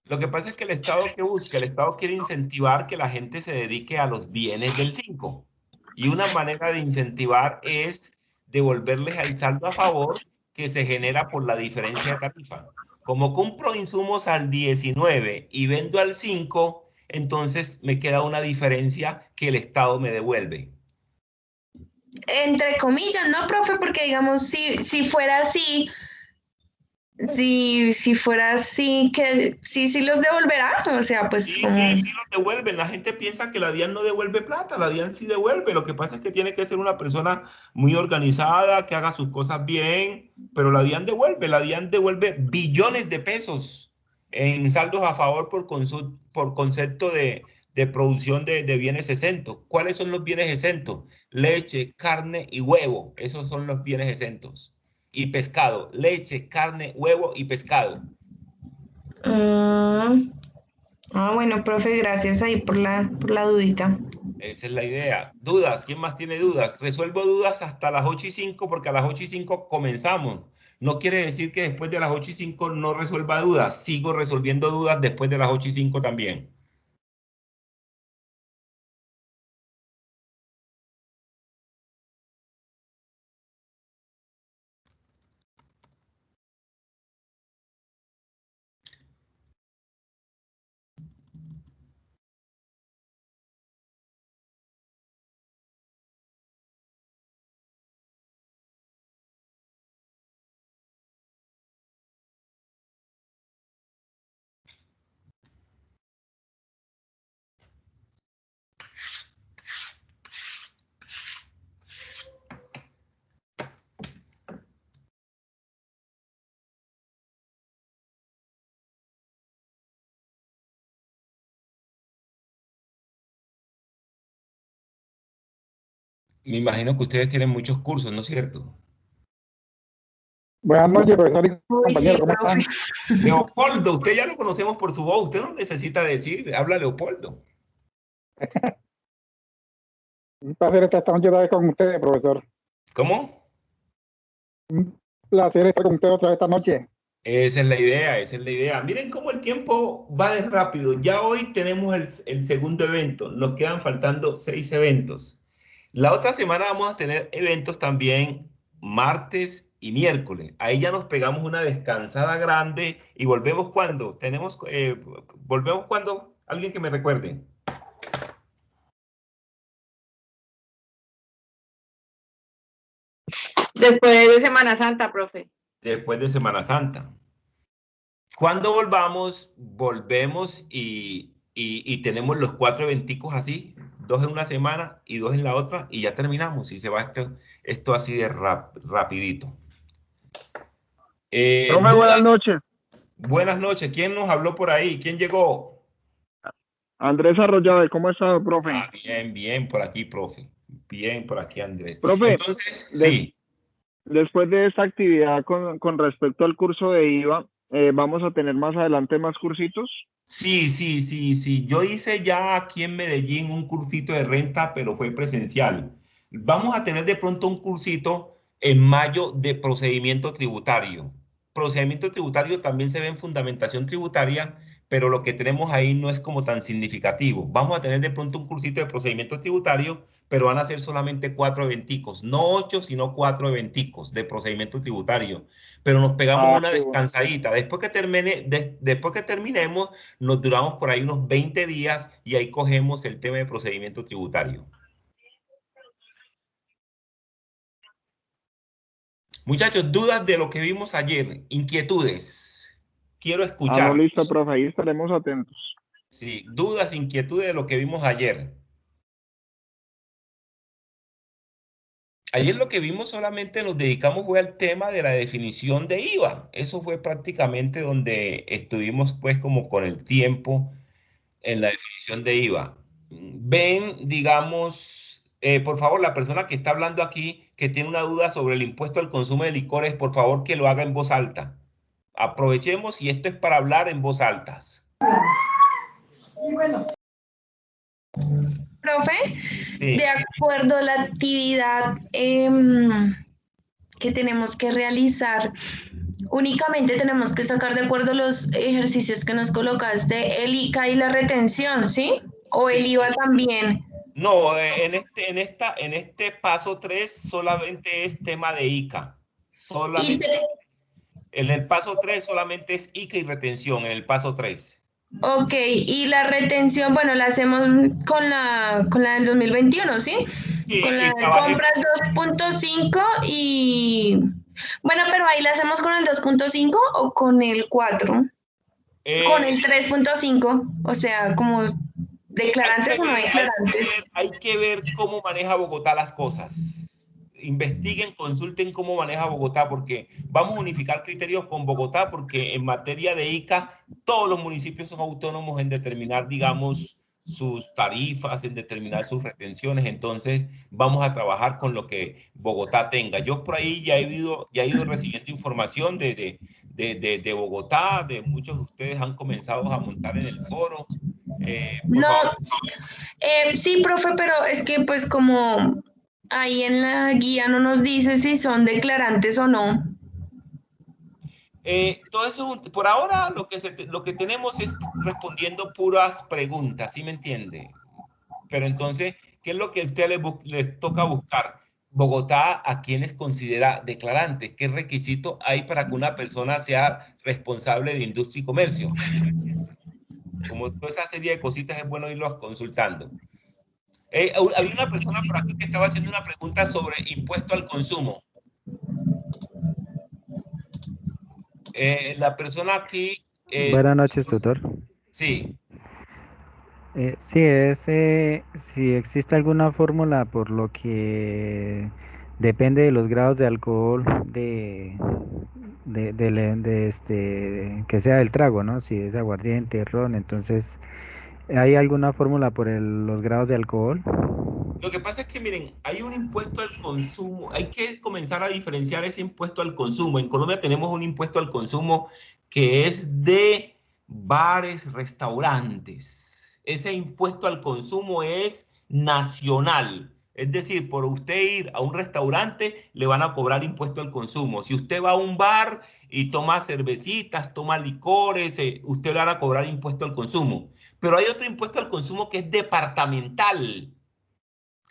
Lo que pasa es que el Estado que busca, el Estado quiere incentivar que la gente se dedique a los bienes del 5. Y una manera de incentivar es devolverles el saldo a favor que se genera por la diferencia de tarifa. Como compro insumos al 19 y vendo al 5, entonces me queda una diferencia que el Estado me devuelve. Entre comillas, ¿no, profe? Porque digamos, si fuera así, si fuera así, que sí los devolverá, o sea, pues Sí, como... sí, sí los devuelven. La gente piensa que la DIAN no devuelve plata, la DIAN sí devuelve. Lo que pasa es que tiene que ser una persona muy organizada, que haga sus cosas bien, pero la DIAN devuelve billones de pesos en saldos a favor por concepto de producción de bienes exentos. ¿Cuáles son los bienes exentos? Leche, carne y huevo. Esos son los bienes exentos. Y pescado, leche, carne, huevo y pescado. Bueno, profe, gracias ahí por la dudita. Esa es la idea. Dudas, ¿quién más tiene dudas? Resuelvo dudas hasta las 8:05 porque a las 8:05 comenzamos. No quiere decir que después de las 8:05 no resuelva dudas. Sigo resolviendo dudas después de las 8:05 también. Me imagino que ustedes tienen muchos cursos, ¿no es cierto? Buenas noches, profesor y Uy, compañero, sí, ¿cómo profe. están? Leopoldo, usted ya lo conocemos por su voz. Usted no necesita decir, habla Leopoldo. Un placer estar esta noche otra vez con ustedes, profesor. ¿Cómo? Un placer estar con ustedes otra vez esta noche. Esa es la idea, esa es la idea. Miren cómo el tiempo va de rápido. Ya hoy tenemos el segundo evento. Nos quedan faltando 6 eventos. La otra semana vamos a tener eventos también martes y miércoles. Ahí ya nos pegamos una descansada grande y volvemos cuando. Volvemos cuando. Alguien que me recuerde. Después de Semana Santa, profe. Después de Semana Santa. Cuando volvamos, volvemos y tenemos los 4 eventicos así, 2 en una semana y 2 en la otra, y ya terminamos. Y se va esto así de rapidito. Profe, buenas noches. Buenas noches. ¿Quién nos habló por ahí? ¿Quién llegó? Andrés Arroyave, ¿cómo está, profe? Bien, bien por aquí, profe. Bien por aquí, Andrés. Profe, Entonces, sí. Después de esta actividad con respecto al curso de IVA, ¿vamos a tener más adelante más cursitos? Sí, sí, sí, sí. Yo hice ya aquí en Medellín un cursito de renta, pero fue presencial. Vamos a tener de pronto un cursito en mayo de procedimiento tributario. Procedimiento tributario también se ve en fundamentación tributaria, pero lo que tenemos ahí no es como tan significativo. Vamos a tener de pronto un cursito de procedimiento tributario, pero van a ser solamente 4 eventicos, no 8, sino 4 eventicos de procedimiento tributario. Pero nos pegamos una Qué bueno. descansadita. Después que terminemos, nos duramos por ahí unos 20 días y ahí cogemos el tema de procedimiento tributario. Muchachos, dudas de lo que vimos ayer, inquietudes. Quiero No, escuchar. listo, profe, ahí estaremos atentos. Sí, dudas, inquietudes de lo que vimos ayer. Ayer lo que vimos solamente nos dedicamos fue al tema de la definición de IVA. Eso fue prácticamente donde estuvimos pues como con el tiempo en la definición de IVA. Ven, digamos, por favor, la persona que está hablando aquí, que tiene una duda sobre el impuesto al consumo de licores, por favor que lo haga en voz alta. Aprovechemos y esto es para hablar en voz alta. Profe, Sí. de acuerdo a la actividad que tenemos que realizar, únicamente tenemos que sacar de acuerdo los ejercicios que nos colocaste, el ICA y la retención, ¿sí? ¿O Sí, el IVA sí. también? No, en este paso 3 solamente es tema de ICA. Y Solamente, en el paso 3 solamente es ICA y retención, en el paso 3. ok, y la retención, bueno, la hacemos con la del 2021, ¿sí? Con la Y de trabajemos. compras 2.5 y... Bueno, pero ahí la hacemos con el 2.5 o con el 4, con el 3.5, o sea, como declarantes o no declarantes. Hay que ver cómo maneja Bogotá las cosas. Investiguen, consulten cómo maneja Bogotá, porque vamos a unificar criterios con Bogotá, porque en materia de ICA, todos los municipios son autónomos en determinar, digamos, sus tarifas, en determinar sus retenciones. Entonces, vamos a trabajar con lo que Bogotá tenga. Yo por ahí ya he ido recibiendo información de Bogotá, de muchos de ustedes han comenzado a montar en el foro. Por No, favor. sí, profe, pero es que pues como ahí en la guía no nos dice si son declarantes o no. Todo eso, por ahora lo que tenemos es respondiendo puras preguntas, ¿sí me entiende? Pero entonces, ¿qué es lo que a usted les toca buscar? Bogotá, ¿a quiénes considera declarantes? ¿Qué requisito hay para que una persona sea responsable de industria y comercio? Como toda esa serie de cositas es bueno irlos consultando. Había una persona por aquí que estaba haciendo una pregunta sobre impuesto al consumo. La persona aquí, Buenas noches, tutor. sí. Sí, si existe alguna fórmula por lo que depende de los grados de alcohol que sea del trago, ¿no? Si es aguardiente, ron, entonces, ¿hay alguna fórmula por los grados de alcohol? Lo que pasa es que, miren, hay un impuesto al consumo, hay que comenzar a diferenciar ese impuesto al consumo. En Colombia tenemos un impuesto al consumo que es de bares, restaurantes. Ese impuesto al consumo es nacional. Es decir, por usted ir a un restaurante, le van a cobrar impuesto al consumo. Si usted va a un bar y toma cervecitas, toma licores, usted le van a cobrar impuesto al consumo. Pero hay otro impuesto al consumo que es departamental,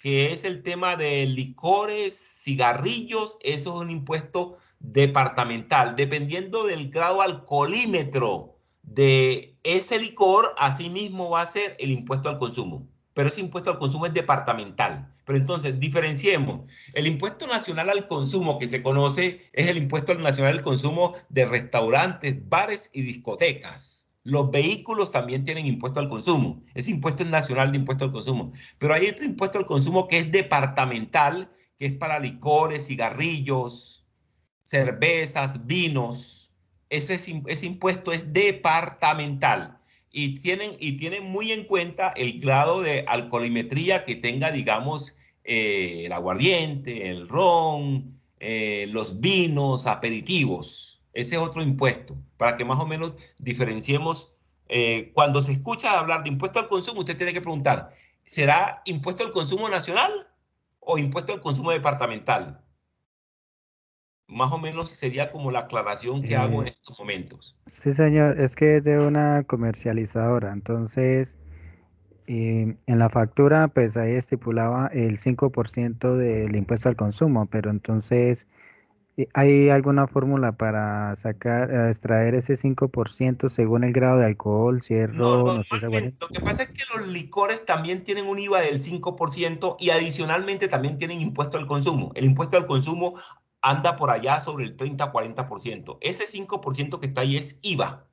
que es el tema de licores, cigarrillos. Eso es un impuesto departamental. Dependiendo del grado alcoholímetro de ese licor, asimismo va a ser el impuesto al consumo. Pero ese impuesto al consumo es departamental. Pero entonces, diferenciemos. El impuesto nacional al consumo que se conoce es el impuesto nacional al consumo de restaurantes, bares y discotecas. Los vehículos también tienen impuesto al consumo. Ese impuesto es nacional de impuesto al consumo. Pero hay este impuesto al consumo que es departamental, que es para licores, cigarrillos, cervezas, vinos. Ese impuesto es departamental y tienen muy en cuenta el grado de alcoholimetría que tenga, digamos, el aguardiente, el ron, los vinos, aperitivos. Ese es otro impuesto, para que más o menos diferenciemos. Cuando se escucha hablar de impuesto al consumo, usted tiene que preguntar, ¿será impuesto al consumo nacional o impuesto al consumo departamental? Más o menos sería como la aclaración que hago en Eh, estos momentos. sí, señor, es que es de una comercializadora, entonces en la factura pues ahí estipulaba el 5% del impuesto al consumo, pero entonces ¿hay alguna fórmula para sacar, extraer ese 5% según el grado de alcohol, si es No, ron o si es normalmente, aguardiente? lo que pasa es que los licores también tienen un IVA del 5% y adicionalmente también tienen impuesto al consumo. El impuesto al consumo anda por allá sobre el 30-40%. Ese 5% que está ahí es IVA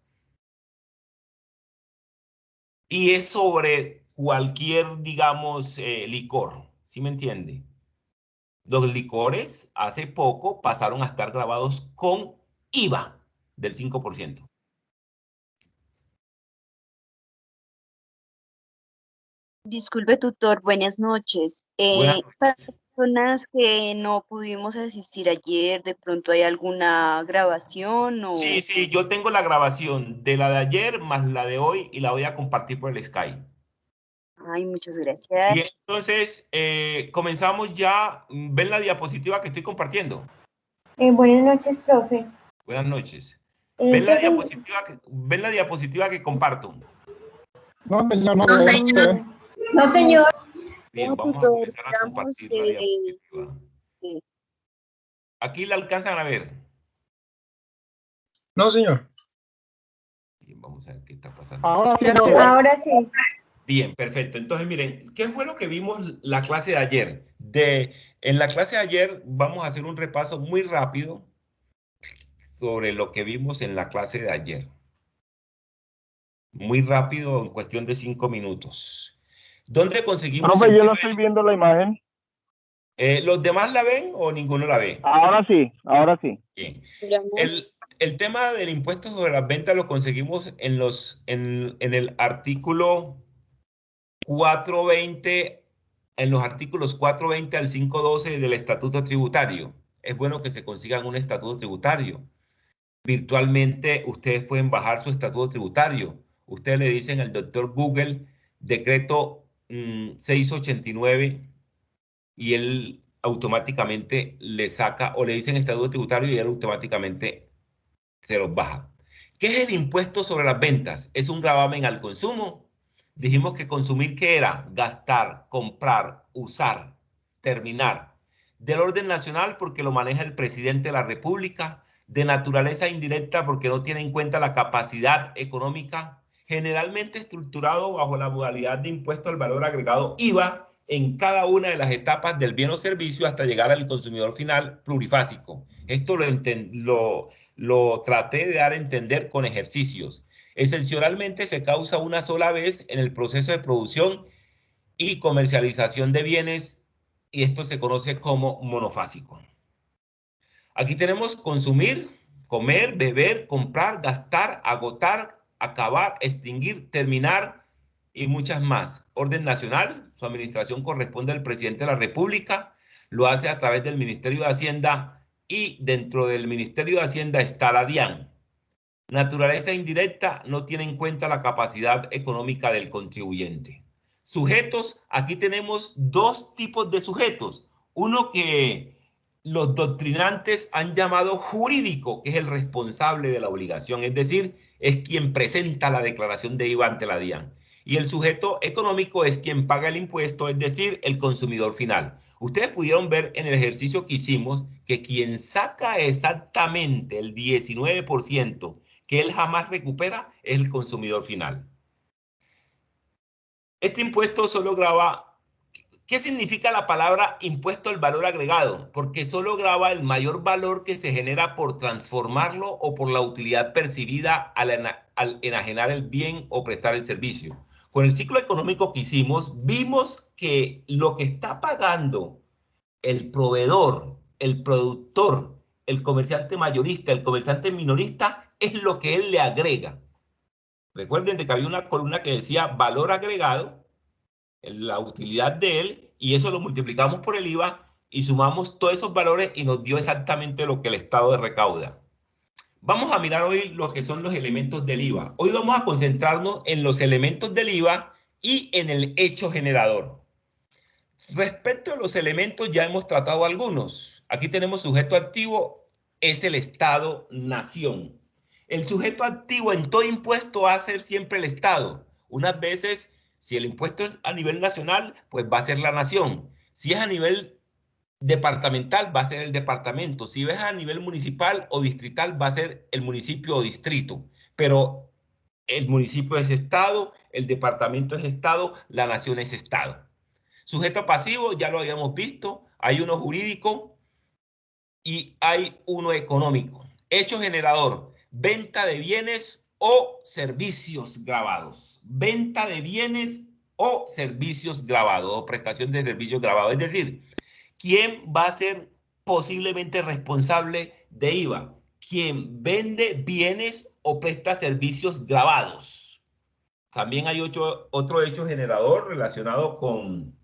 y es sobre cualquier, digamos, licor. ¿Sí me entiende? Los licores hace poco pasaron a estar grabados con IVA del 5%. Disculpe, tutor, buenas noches. Buenas Para noches. las personas que no pudimos asistir ayer, ¿de pronto hay alguna grabación Sí, o...? sí, yo tengo la grabación de la de ayer más la de hoy y la voy a compartir por el Skype. Ay, muchas gracias. Y entonces comenzamos ya. ¿Ven la diapositiva que estoy compartiendo? Buenas noches, profe. Buenas noches. ¿Ven la diapositiva que comparto? No, señor, no, No, señor. No, señor. Bien, vamos a comenzar a compartir la diapositiva. ¿Aquí la alcanzan a ver? No, señor. Bien, vamos a ver qué está pasando. Ahora sí, Ahora sí. Bien, perfecto. Entonces, miren, ¿qué fue lo que vimos la clase de ayer? En la clase de ayer vamos a hacer un repaso muy rápido sobre lo que vimos en la clase de ayer. Muy rápido, en cuestión de 5 minutos. ¿Dónde conseguimos Profe, el yo tema no estoy viendo la imagen. ¿Los demás la ven o ninguno la ve? Ahora sí, ahora sí. Bien. El tema del impuesto sobre las ventas lo conseguimos en el artículo 420, en los artículos 420 al 512 del Estatuto Tributario. Es bueno que se consigan un estatuto tributario. Virtualmente ustedes pueden bajar su estatuto tributario. Ustedes le dicen al doctor Google, decreto 689, y él automáticamente le saca, o le dicen estatuto tributario y él automáticamente se los baja. ¿Qué es el impuesto sobre las ventas? Es un gravamen al consumo. Dijimos que consumir, ¿qué era? Gastar, comprar, usar, terminar. Del orden nacional porque lo maneja el presidente de la República. De naturaleza indirecta porque no tiene en cuenta la capacidad económica. Generalmente estructurado bajo la modalidad de impuesto al valor agregado IVA en cada una de las etapas del bien o servicio hasta llegar al consumidor final plurifásico. Esto lo traté de dar a entender con ejercicios. Excepcionalmente se causa una sola vez en el proceso de producción y comercialización de bienes y esto se conoce como monofásico. Aquí tenemos consumir, comer, beber, comprar, gastar, agotar, acabar, extinguir, terminar y muchas más. Orden nacional, su administración corresponde al presidente de la República, lo hace a través del Ministerio de Hacienda y dentro del Ministerio de Hacienda está la DIAN. Naturaleza indirecta no tiene en cuenta la capacidad económica del contribuyente. Sujetos, aquí tenemos dos tipos de sujetos. Uno que los doctrinantes han llamado jurídico, que es el responsable de la obligación, es decir, es quien presenta la declaración de IVA ante la DIAN. Y el sujeto económico es quien paga el impuesto, es decir, el consumidor final. Ustedes pudieron ver en el ejercicio que hicimos que quien saca exactamente el 19% que él jamás recupera es el consumidor final. Este impuesto solo grava. ¿Qué significa la palabra impuesto al valor agregado? Porque solo grava el mayor valor que se genera por transformarlo o por la utilidad percibida al enajenar el bien o prestar el servicio. Con el ciclo económico que hicimos, vimos que lo que está pagando el proveedor, el productor, el comerciante mayorista, el comerciante minorista, es lo que él le agrega. Recuerden que había una columna que decía valor agregado, la utilidad de él, y eso lo multiplicamos por el IVA y sumamos todos esos valores y nos dio exactamente lo que el Estado recauda. Vamos a mirar hoy lo que son los elementos del IVA. Hoy vamos a concentrarnos en los elementos del IVA y en el hecho generador. Respecto a los elementos ya hemos tratado algunos. Aquí tenemos sujeto activo, es el Estado-nación. El sujeto activo en todo impuesto va a ser siempre el Estado. Unas veces, si el impuesto es a nivel nacional, pues va a ser la nación. Si es a nivel departamental, va a ser el departamento. Si es a nivel municipal o distrital, va a ser el municipio o distrito. Pero el municipio es Estado, el departamento es Estado, la nación es Estado. Sujeto pasivo, ya lo habíamos visto, hay uno jurídico y hay uno económico. Hecho generador, venta de bienes o servicios grabados. Venta de bienes o servicios grabados o prestación de servicios grabados. Es decir, ¿quién va a ser posiblemente responsable de IVA? ¿Quién vende bienes o presta servicios grabados? También hay otro hecho generador relacionado con,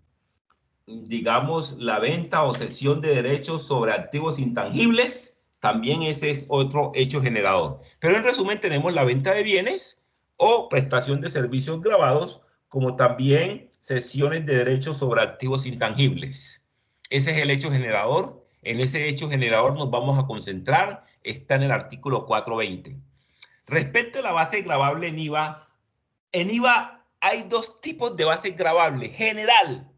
digamos, la venta o cesión de derechos sobre activos intangibles. También ese es otro hecho generador. Pero en resumen tenemos la venta de bienes o prestación de servicios grabados, como también cesiones de derechos sobre activos intangibles. Ese es el hecho generador. En ese hecho generador nos vamos a concentrar está en el artículo 420. Respecto a la base gravable en IVA hay dos tipos de base gravable. General,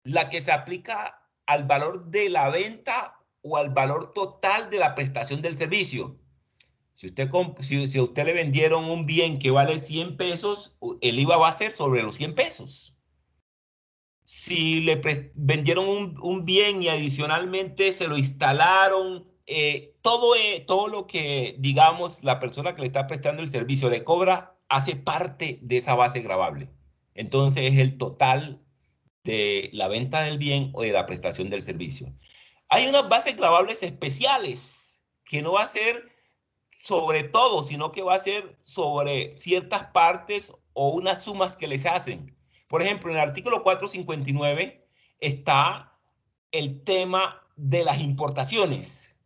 la que se aplica al valor de la venta o al valor total de la prestación del servicio. Si a usted le vendieron un bien que vale 100 pesos, el IVA va a ser sobre los 100 pesos. Si le vendieron un bien y adicionalmente se lo instalaron, todo lo que, digamos, la persona que le está prestando el servicio le cobra, hace parte de esa base gravable. Entonces es el total de la venta del bien o de la prestación del servicio. Hay unas bases gravables especiales que no va a ser sobre todo, sino que va a ser sobre ciertas partes o unas sumas que les hacen. Por ejemplo, en el artículo 459 está el tema de las importaciones.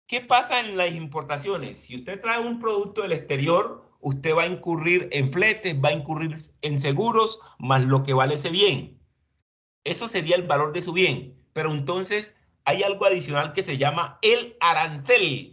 ¿Qué pasa en las importaciones? Si usted trae un producto del exterior, usted va a incurrir en fletes, va a incurrir en seguros, más lo que vale ese bien. Eso sería el valor de su bien. Pero entonces hay algo adicional que se llama el arancel.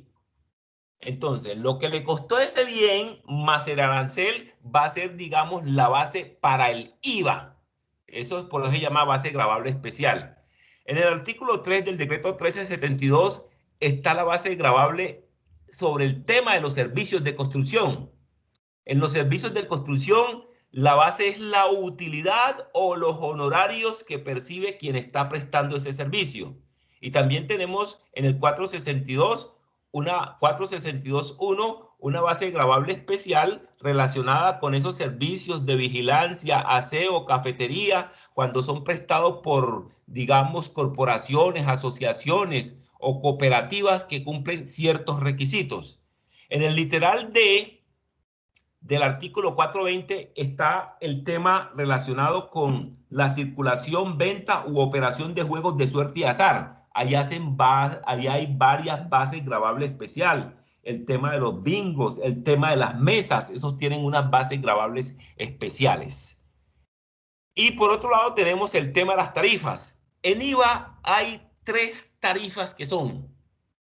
Entonces, lo que le costó ese bien más el arancel va a ser, digamos, la base para el IVA. Eso es por eso se llama base gravable especial. En el artículo 3 del decreto 1372 está la base gravable sobre el tema de los servicios de construcción. En los servicios de construcción, la base es la utilidad o los honorarios que percibe quien está prestando ese servicio. Y también tenemos en el 462.1 una base gravable especial relacionada con esos servicios de vigilancia, aseo, cafetería, cuando son prestados por, digamos, corporaciones, asociaciones o cooperativas que cumplen ciertos requisitos. En el literal D del artículo 420 está el tema relacionado con la circulación, venta u operación de juegos de suerte y azar. Allá hay varias bases gravables especial. El tema de los bingos, el tema de las mesas, esos tienen unas bases gravables especiales. Y por otro lado tenemos el tema de las tarifas. En IVA hay 3 tarifas que son.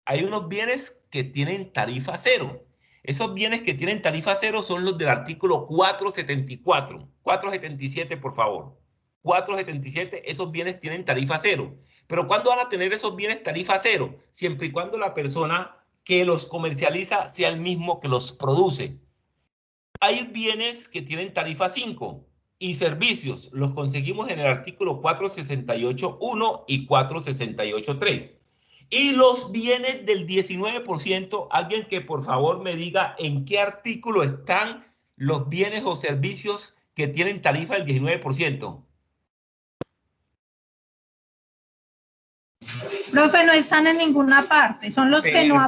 Hay unos bienes que tienen tarifa cero. Esos bienes que tienen tarifa cero son los del artículo 474. 477, por favor. 477, esos bienes tienen tarifa cero. Pero ¿cuándo van a tener esos bienes tarifa cero? Siempre y cuando la persona que los comercializa sea el mismo que los produce. Hay bienes que tienen tarifa 5 y servicios. Los conseguimos en el artículo 468.1 y 468.3. Y los bienes del 19%, alguien que por favor me diga en qué artículo están los bienes o servicios que tienen tarifa del 19%. Profe, no están en ninguna parte, son los que no...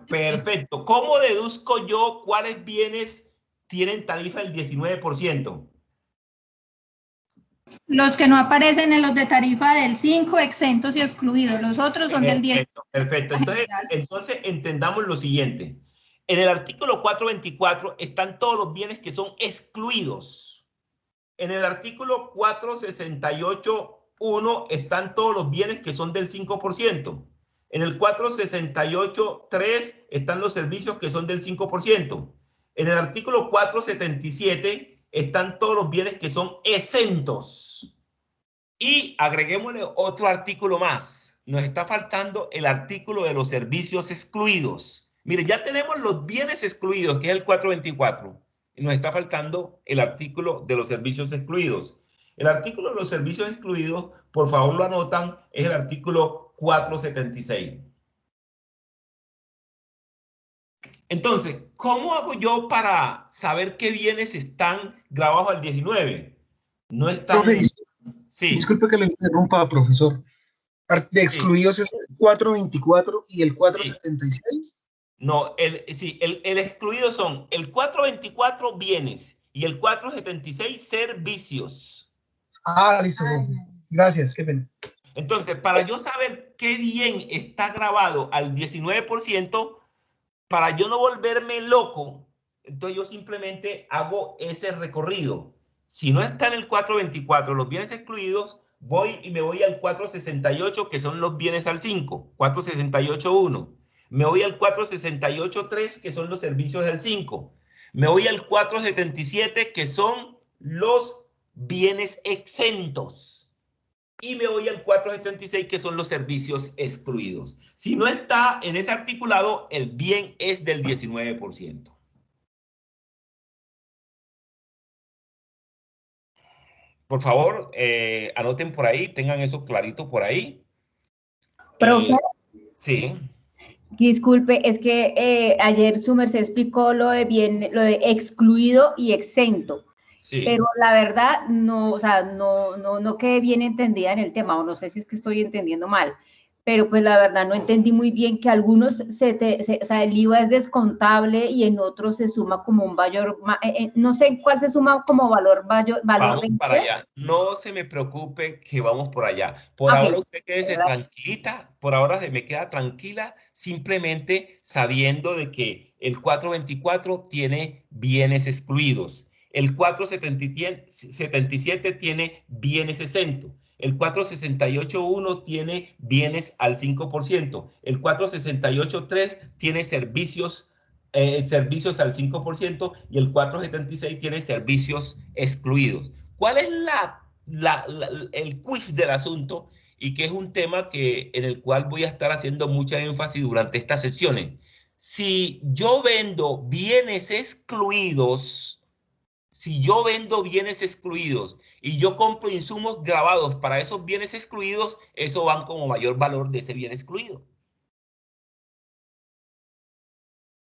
Perfecto. ¿Cómo deduzco yo cuáles bienes tienen tarifa del 19%? Los que no aparecen en los de tarifa del 5, exentos y excluidos. Los otros son del 10. Perfecto. Entonces entendamos lo siguiente. En el artículo 424 están todos los bienes que son excluidos. En el artículo 468.1 están todos los bienes que son del 5%. En el 468.3 están los servicios que son del 5%. En el artículo 477 están todos los bienes que son exentos. Y agreguémosle otro artículo más. Nos está faltando el artículo de los servicios excluidos. Mire, ya tenemos los bienes excluidos, que es el 424. Y nos está faltando el artículo de los servicios excluidos. El artículo de los servicios excluidos, por favor lo anotan, es el artículo 476. Entonces, ¿cómo hago yo para saber qué bienes están grabados al 19? No están... Profe, sí. Disculpe que le interrumpa, profesor. De excluidos es el 424 y el 476. Sí. No, el excluido son el 424 bienes y el 476 servicios. Ah, listo, profe. Gracias, qué pena. Entonces, para yo saber qué bien está grabado al 19%, para yo no volverme loco, entonces yo simplemente hago ese recorrido. Si no está en el 424 los bienes excluidos, voy y me voy al 468, que son los bienes al 5, 468.1. Me voy al 468.3, que son los servicios del 5. Me voy al 477, que son los bienes exentos. Y me voy al 476, que son los servicios excluidos. Si no está en ese articulado, el bien es del 19%. Por favor, anoten por ahí, tengan eso clarito por ahí. Profe. Sí. Disculpe, es que ayer su merced explicó lo de excluido y exento. Sí. Pero la verdad no, o sea, no quedé bien entendida en el tema, o no sé si es que estoy entendiendo mal. Pero pues la verdad no entendí muy bien que algunos, o sea, el IVA es descontable y en otros se suma como un valor, no sé en cuál se suma como valor vamos para allá. No se me preocupe que vamos por allá. Por ahora usted quédese tranquilita, por ahora se me queda tranquila, simplemente sabiendo de que el 424 tiene bienes excluidos. El 477 tiene bienes exentos. El 468.1 tiene bienes al 5%. El 468.3 tiene servicios al 5% y el 476 tiene servicios excluidos. ¿Cuál es el quiz del asunto? Y que es un tema en el cual voy a estar haciendo mucha énfasis durante estas sesiones. Si yo vendo bienes excluidos, y yo compro insumos grabados para esos bienes excluidos, eso van como mayor valor de ese bien excluido.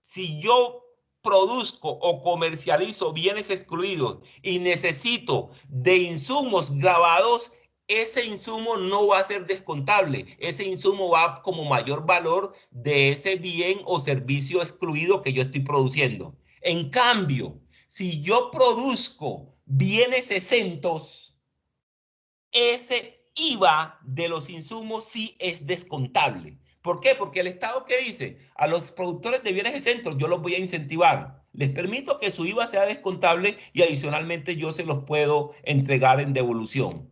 Si yo produzco o comercializo bienes excluidos y necesito de insumos grabados, ese insumo no va a ser descontable. Ese insumo va como mayor valor de ese bien o servicio excluido que yo estoy produciendo. En cambio, si yo produzco bienes exentos, ese IVA de los insumos sí es descontable. ¿Por qué? Porque el Estado, ¿qué dice? A los productores de bienes exentos yo los voy a incentivar. Les permito que su IVA sea descontable y adicionalmente yo se los puedo entregar en devolución.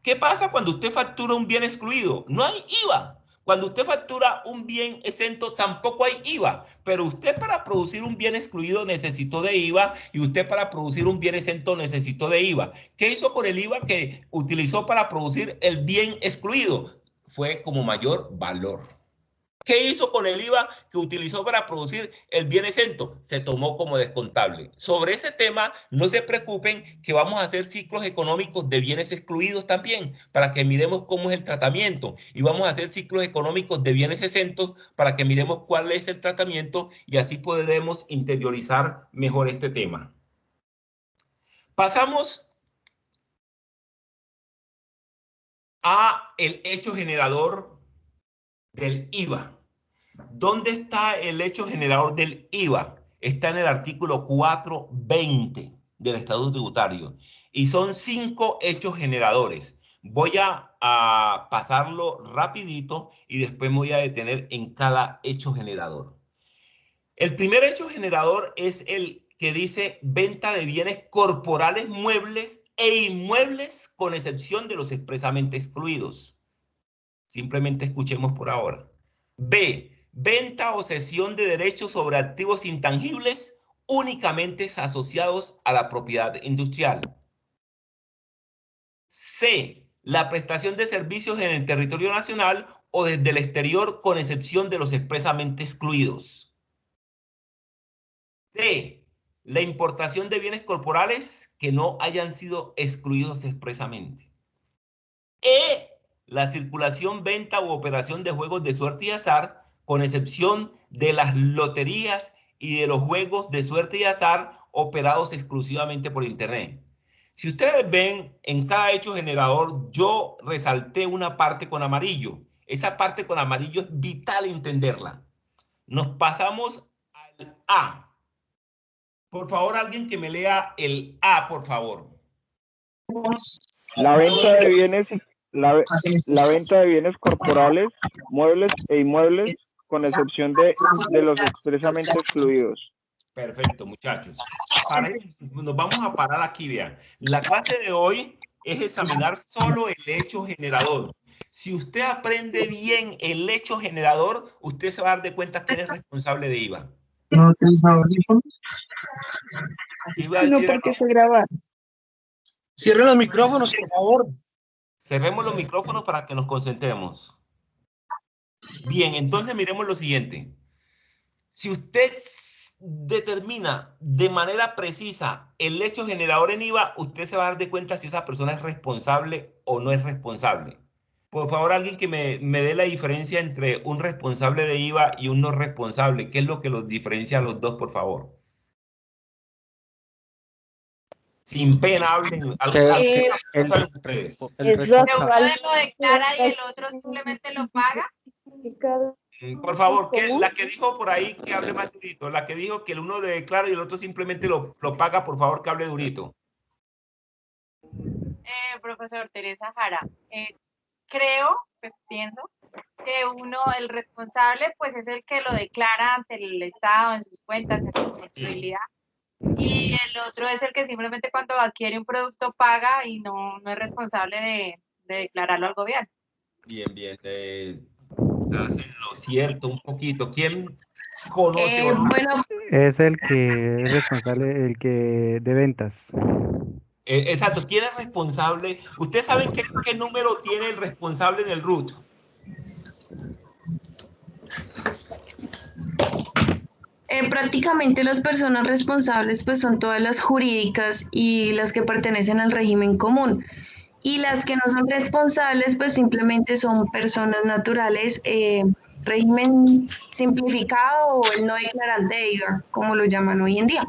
¿Qué pasa cuando usted factura un bien excluido? No hay IVA. Cuando usted factura un bien exento, tampoco hay IVA, pero usted para producir un bien excluido necesitó de IVA y usted para producir un bien exento necesitó de IVA. ¿Qué hizo con el IVA que utilizó para producir el bien excluido? Fue como mayor valor. ¿Qué hizo con el IVA que utilizó para producir el bien exento? Se tomó como descontable. Sobre ese tema, no se preocupen que vamos a hacer ciclos económicos de bienes excluidos también, para que miremos cómo es el tratamiento. Y vamos a hacer ciclos económicos de bienes exentos para que miremos cuál es el tratamiento y así podremos interiorizar mejor este tema. Pasamos a el hecho generador del IVA. ¿Dónde está el hecho generador del IVA? Está en el artículo 420 del Estatuto Tributario y son 5 hechos generadores. Voy a pasarlo rapidito y después me voy a detener en cada hecho generador. El primer hecho generador es el que dice venta de bienes corporales, muebles e inmuebles con excepción de los expresamente excluidos. Simplemente escuchemos por ahora. B. Venta o cesión de derechos sobre activos intangibles únicamente asociados a la propiedad industrial. C. La prestación de servicios en el territorio nacional o desde el exterior con excepción de los expresamente excluidos. D. La importación de bienes corporales que no hayan sido excluidos expresamente. E. La circulación, venta u operación de juegos de suerte y azar, con excepción de las loterías y de los juegos de suerte y azar operados exclusivamente por Internet. Si ustedes ven, en cada hecho generador, yo resalté una parte con amarillo. Esa parte con amarillo es vital entenderla. Nos pasamos al A. Por favor, alguien que me lea el A, por favor. La venta de bienes la venta de bienes corporales, muebles e inmuebles, con excepción de los expresamente excluidos. Perfecto, muchachos. Nos vamos a parar aquí, vean. La clase de hoy es examinar solo el hecho generador. Si usted aprende bien el hecho generador, usted se va a dar de cuenta quién es responsable de IVA. ¿No tienes audífonos? No, porque se graba. Cierren los micrófonos, por favor. Cerremos los micrófonos para que nos concentremos. Bien, entonces miremos lo siguiente. Si usted determina de manera precisa el hecho generador en IVA, usted se va a dar de cuenta si esa persona es responsable o no es responsable. Por favor, alguien que me dé la diferencia entre un responsable de IVA y un no responsable. ¿Qué es lo que los diferencia a los dos, por favor? Sin pena, hablen. ¿Saben ustedes? Uno lo declara y el otro simplemente lo paga. Por favor, la que dijo por ahí que hable más durito, la que dijo que el uno le declara y el otro simplemente lo paga, por favor que hable durito. Profesor Teresa Jara, creo, pues pienso, que uno, el responsable, pues es el que lo declara ante el Estado, en sus cuentas, en su responsabilidad. Y el otro es el que simplemente cuando adquiere un producto paga y no es responsable de declararlo al gobierno. Bien, bien. Hacen lo cierto un poquito. ¿Quién conoce? Bueno, es el que es responsable, el que de ventas. Exacto. ¿Quién es responsable? ¿Ustedes saben qué número tiene el responsable en el RUT? Prácticamente las personas responsables pues son todas las jurídicas y las que pertenecen al régimen común. Y las que no son responsables, pues simplemente son personas naturales, régimen simplificado o el no declarante de IVA, como lo llaman hoy en día.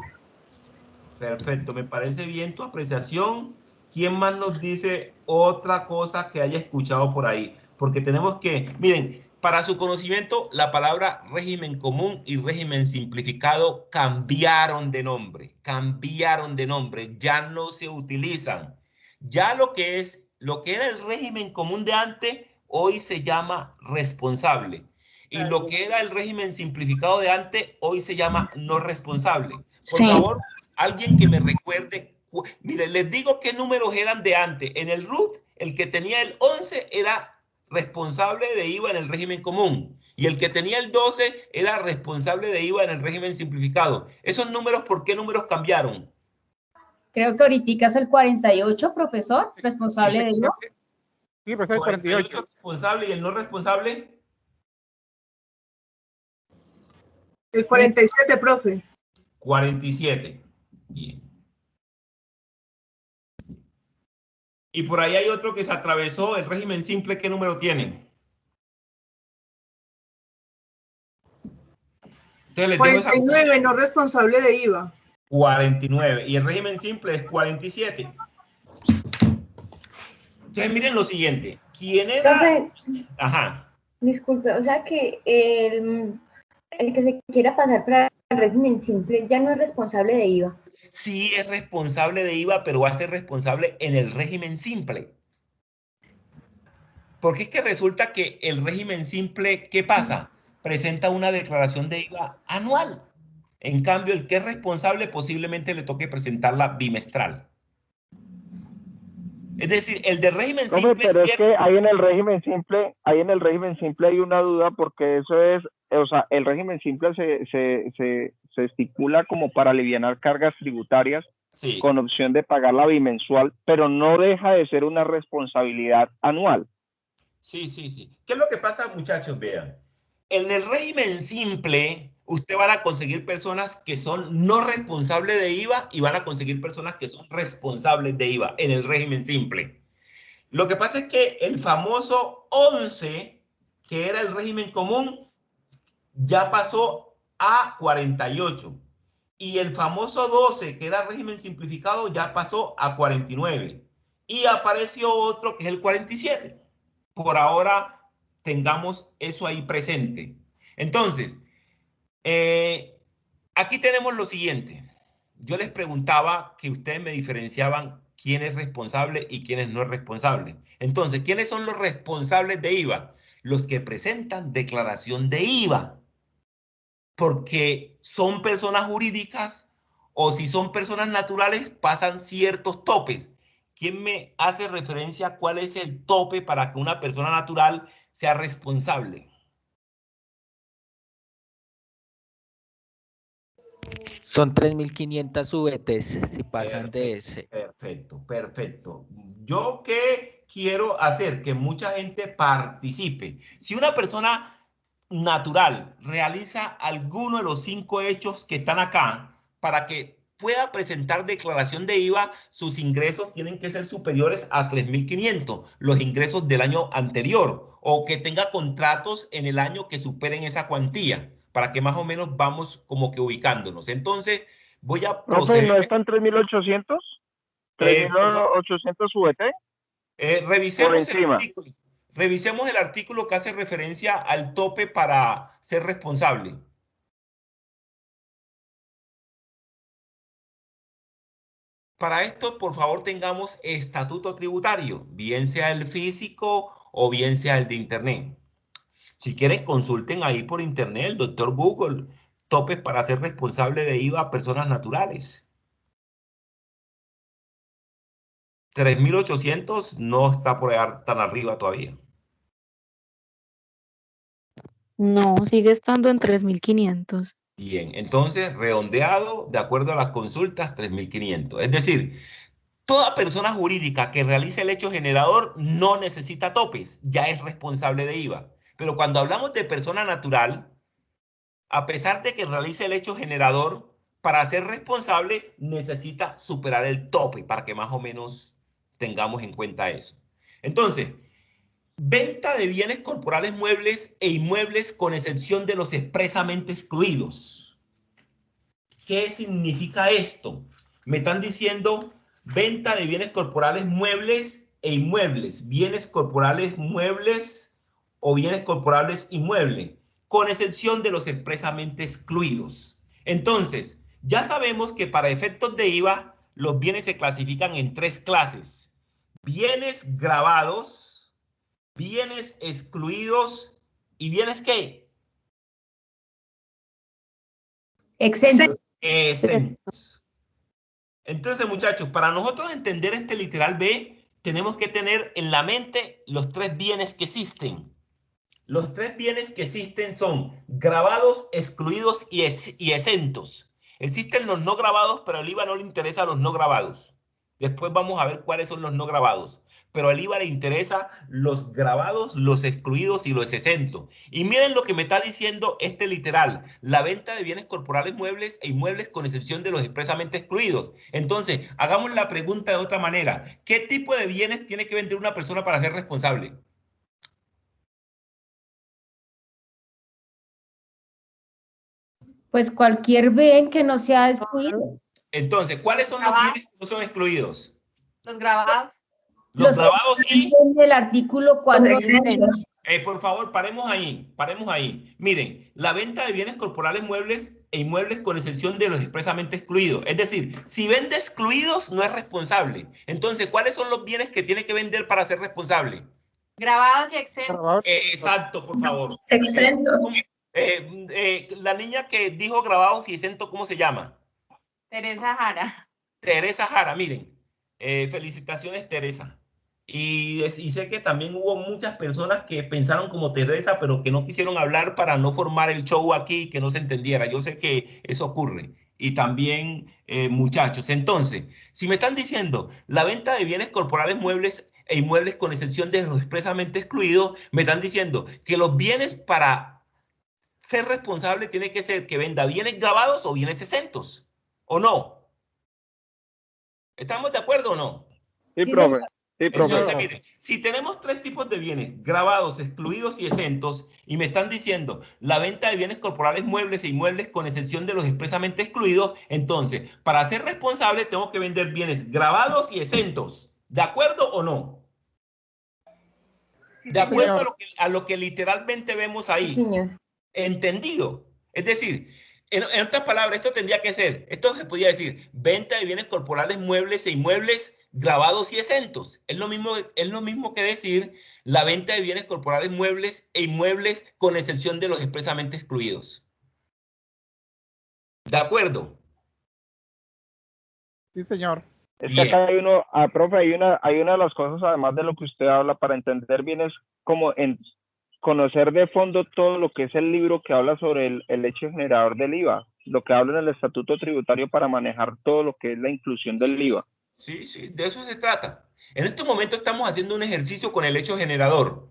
Perfecto, me parece bien tu apreciación. ¿Quién más nos dice otra cosa que haya escuchado por ahí? Porque tenemos que, miren, para su conocimiento, la palabra régimen común y régimen simplificado cambiaron de nombre, ya no se utilizan. Ya lo que era el régimen común de antes, hoy se llama responsable. Y lo que era el régimen simplificado de antes, hoy se llama no responsable. Por favor, alguien que me recuerde. Mire, les digo qué números eran de antes. En el RUT, el que tenía el 11 era responsable de IVA en el régimen común. Y el que tenía el 12 era responsable de IVA en el régimen simplificado. ¿Esos números por qué números cambiaron? Creo que ahorita es el 48, profesor, responsable de IVA. Sí, profesor, 48. Responsable y el no responsable. El 47, profe. 47. Bien. Y por ahí hay otro que se atravesó, el régimen simple, ¿qué número tiene? Entonces, 49, no responsable de IVA. 49. Y el régimen simple es 47. Entonces, miren lo siguiente. ¿Quién era? Profe, ajá. Disculpe, o sea que el que se quiera pasar para el régimen simple ya no es responsable de IVA. Sí es responsable de IVA, pero va a ser responsable en el régimen simple. Porque es que resulta que el régimen simple, ¿qué pasa? Presenta una declaración de IVA anual. En cambio, el que es responsable posiblemente le toque presentarla bimestral. Es decir, el de régimen simple. Pero es que ahí en el régimen simple hay una duda porque eso es, o sea, el régimen simple se estipula como para alivianar cargas tributarias con opción de pagarla bimensual, pero no deja de ser una responsabilidad anual. Sí. ¿Qué es lo que pasa, muchachos? Vean, en el régimen simple, usted van a conseguir personas que son no responsables de IVA y van a conseguir personas que son responsables de IVA en el régimen simple. Lo que pasa es que el famoso 11, que era el régimen común, ya pasó a 48. Y el famoso 12, que era régimen simplificado, ya pasó a 49. Y apareció otro que es el 47. Por ahora, tengamos eso ahí presente. Entonces, aquí tenemos lo siguiente. Yo les preguntaba que ustedes me diferenciaban quién es responsable y quién no es responsable. Entonces, ¿quiénes son los responsables de IVA? Los que presentan declaración de IVA. Porque son personas jurídicas o si son personas naturales pasan ciertos topes. ¿Quién me hace referencia a cuál es el tope para que una persona natural sea responsable? Son 3.500 VTs si pasan de ese. Perfecto, perfecto. ¿Yo qué quiero hacer? Que mucha gente participe. Si una persona natural realiza alguno de los 5 hechos que están acá, para que pueda presentar declaración de IVA, sus ingresos tienen que ser superiores a 3.500, los ingresos del año anterior, o que tenga contratos en el año que superen esa cuantía, para que más o menos vamos como que ubicándonos. Entonces, voy a proceder. ¿No están 3.800? ¿3.800 VT? Revisemos el artículo. Revisemos el artículo que hace referencia al tope para ser responsable. Para esto, por favor, tengamos estatuto tributario, bien sea el físico o bien sea el de Internet. Si quieren, consulten ahí por Internet, el doctor Google, topes para ser responsable de IVA a personas naturales. 3.800 no está por allá tan arriba todavía. No, sigue estando en 3.500. Bien, entonces, redondeado, de acuerdo a las consultas, 3.500. Es decir, toda persona jurídica que realice el hecho generador no necesita topes, ya es responsable de IVA. Pero cuando hablamos de persona natural, a pesar de que realice el hecho generador, para ser responsable necesita superar el tope para que más o menos tengamos en cuenta eso. Entonces, venta de bienes corporales muebles e inmuebles con excepción de los expresamente excluidos. ¿Qué significa esto? Me están diciendo venta de bienes corporales muebles e inmuebles, bienes corporales muebles o bienes corporales inmuebles, con excepción de los expresamente excluidos. Entonces, ya sabemos que para efectos de IVA, los bienes se clasifican en 3 clases. Bienes gravados, bienes excluidos y bienes ¿qué? Exentos. Exentos. Entonces, muchachos, para nosotros entender este literal B, tenemos que tener en la mente los 3 bienes que existen. Los 3 bienes que existen son gravados, excluidos y exentos. Existen los no gravados, pero al IVA no le interesa a los no gravados. Después vamos a ver cuáles son los no gravados. Pero al IVA le interesa los gravados, los excluidos y los exentos. Y miren lo que me está diciendo este literal. La venta de bienes corporales muebles e inmuebles con excepción de los expresamente excluidos. Entonces, hagamos la pregunta de otra manera. ¿Qué tipo de bienes tiene que vender una persona para ser responsable? Pues cualquier bien que no sea excluido. Entonces, ¿cuáles son los bienes que no son excluidos? Los grabados. Los grabados y... El artículo 4. Por favor, paremos ahí, paremos ahí. Miren, la venta de bienes corporales muebles e inmuebles con excepción de los expresamente excluidos. Es decir, si vende excluidos, no es responsable. Entonces, ¿cuáles son los bienes que tiene que vender para ser responsable? Grabados y exentos. Exacto, por favor. Exentos. La niña que dijo grabados y exentos, ¿cómo se llama? Teresa Jara. Teresa Jara, miren. Felicitaciones, Teresa. Y sé que también hubo muchas personas que pensaron como Teresa, pero que no quisieron hablar para no formar el show aquí, que no se entendiera. Yo sé que eso ocurre. Y también, muchachos. Entonces, si me están diciendo la venta de bienes corporales muebles e inmuebles con excepción de los expresamente excluidos, me están diciendo que los bienes para ser responsable tiene que ser que venda bienes grabados o bienes exentos. ¿O no? ¿Estamos de acuerdo o no? Sí, profe. Sí, profe. Entonces, mire, si tenemos 3 tipos de bienes, grabados, excluidos y exentos, y me están diciendo la venta de bienes corporales muebles e inmuebles con excepción de los expresamente excluidos, entonces, para ser responsable tengo que vender bienes grabados y exentos. ¿De acuerdo o no? De acuerdo a lo que literalmente vemos ahí. Señor. ¿Entendido? Es decir, en otras palabras, esto se podía decir, venta de bienes corporales muebles e inmuebles grabados y exentos. Es lo mismo que decir la venta de bienes corporales muebles e inmuebles con excepción de los expresamente excluidos. ¿De acuerdo? Sí, señor. Es que acá hay uno, profe, hay una de las cosas, además de lo que usted habla, para entender bien, es como conocer de fondo todo lo que es el libro que habla sobre el hecho generador del IVA, lo que habla en el estatuto tributario para manejar todo lo que es la inclusión del IVA. Sí, sí, de eso se trata. En este momento estamos haciendo un ejercicio con el hecho generador.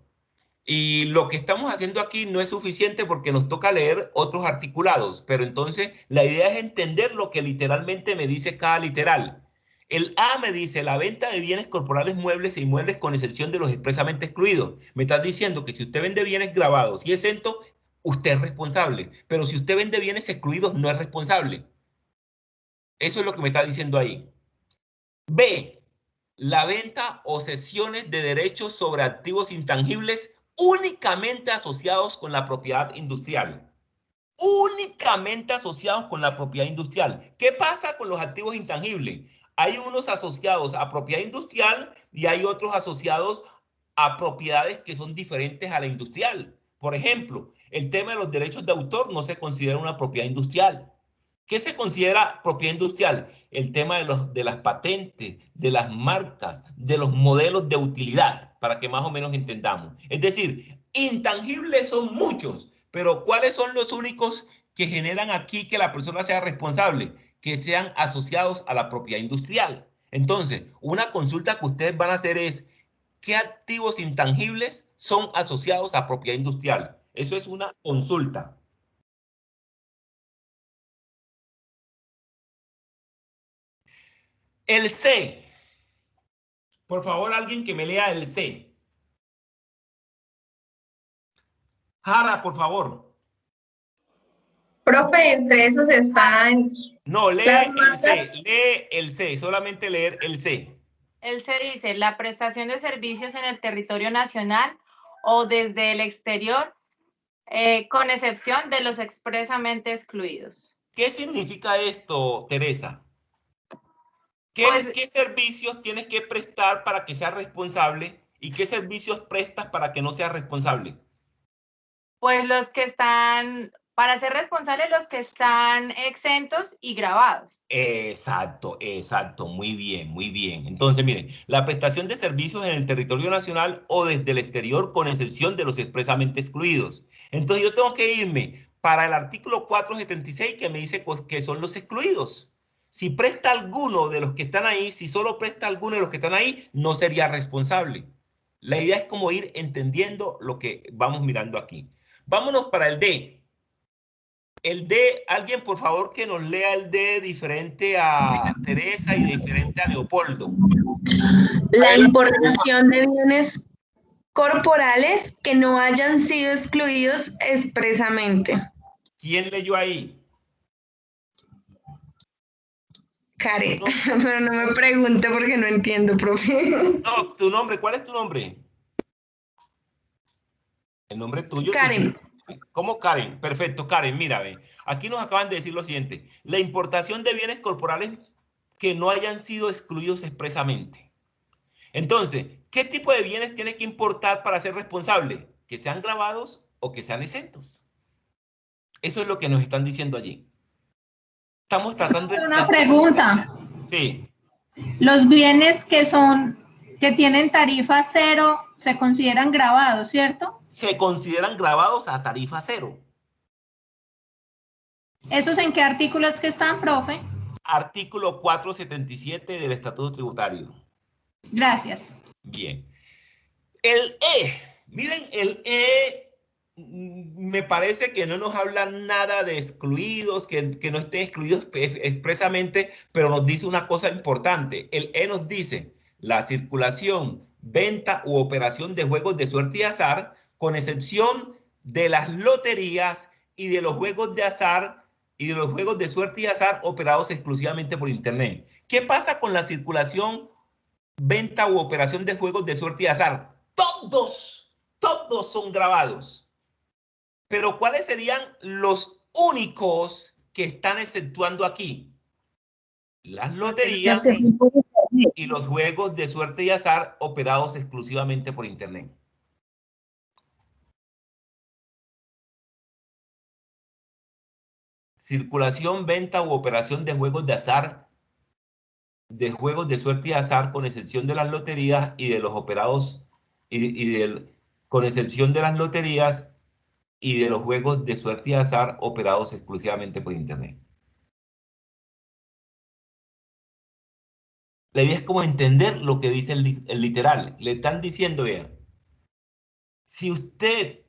Y lo que estamos haciendo aquí no es suficiente porque nos toca leer otros articulados, pero entonces la idea es entender lo que literalmente me dice cada literal. El A me dice la venta de bienes corporales muebles e inmuebles con excepción de los expresamente excluidos. Me estás diciendo que si usted vende bienes grabados y exentos, usted es responsable, pero si usted vende bienes excluidos, no es responsable. Eso es lo que me está diciendo ahí. B, la venta o cesiones de derechos sobre activos intangibles únicamente asociados con la propiedad industrial. Únicamente asociados con la propiedad industrial. ¿Qué pasa con los activos intangibles? Hay unos asociados a propiedad industrial y hay otros asociados a propiedades que son diferentes a la industrial. Por ejemplo, el tema de los derechos de autor no se considera una propiedad industrial. ¿Qué se considera propiedad industrial? El tema de las patentes, de las marcas, de los modelos de utilidad, para que más o menos entendamos. Es decir, intangibles son muchos, pero ¿cuáles son los únicos que generan aquí que la persona sea responsable? Que sean asociados a la propiedad industrial. Entonces, una consulta que ustedes van a hacer es, ¿qué activos intangibles son asociados a propiedad industrial? Eso es una consulta. El C. Por favor, alguien que me lea el C. Jara, por favor. Profe, entre esos están... No, lee el C. Lee el C. Solamente leer el C. El C dice, la prestación de servicios en el territorio nacional o desde el exterior, con excepción de los expresamente excluidos. ¿Qué significa esto, Teresa? ¿Qué servicios tienes que prestar para que seas responsable y qué servicios prestas para que no seas responsable? Pues los que están, para ser responsables, los que están exentos y grabados. Exacto, exacto, muy bien, muy bien. Entonces, miren, la prestación de servicios en el territorio nacional o desde el exterior con excepción de los expresamente excluidos. Entonces yo tengo que irme para el artículo 476 que me dice pues, que son los excluidos. Si presta alguno de los que están ahí, si solo presta alguno de los que están ahí, no sería responsable. La idea es como ir entendiendo lo que vamos mirando aquí. Vámonos para el D. El D, alguien por favor que nos lea el D diferente a Teresa y diferente a Leopoldo. La importación de bienes corporales que no hayan sido excluidos expresamente. ¿Quién leyó ahí? Karen, pero no me pregunte porque no entiendo, profe. No, tu nombre, ¿cuál es tu nombre? El nombre tuyo. Karen. ¿Cómo Karen? Perfecto, Karen, mira, ve. Aquí nos acaban de decir lo siguiente. La importación de bienes corporales que no hayan sido excluidos expresamente. Entonces, ¿qué tipo de bienes tiene que importar para ser responsable? Que sean grabados o que sean exentos. Eso es lo que nos están diciendo allí. Estamos tratando de... Una pregunta. Sí. Los bienes que tienen tarifa cero se consideran grabados, ¿cierto? Se consideran grabados a tarifa cero. ¿Esos en qué artículos que están, profe? Artículo 477 del Estatuto Tributario. Gracias. Bien. El E. Miren, el E me parece que no nos habla nada de excluidos, que no estén excluidos expresamente, pero nos dice una cosa importante. El E nos dice la circulación, venta u operación de juegos de suerte y azar, con excepción de las loterías y de los juegos de azar y de los juegos de suerte y azar operados exclusivamente por Internet. ¿Qué pasa con la circulación, venta u operación de juegos de suerte y azar? Todos son grabados. Pero ¿cuáles serían los únicos que están exceptuando aquí? Las loterías y los juegos de suerte y azar operados exclusivamente por Internet. Circulación, venta u operación de juegos de azar de juegos de suerte y azar, con excepción de las loterías y de los operados, con excepción de las loterías y de los juegos de suerte y azar operados exclusivamente por Internet. La idea es como entender lo que dice el literal. Le están diciendo, vea, si usted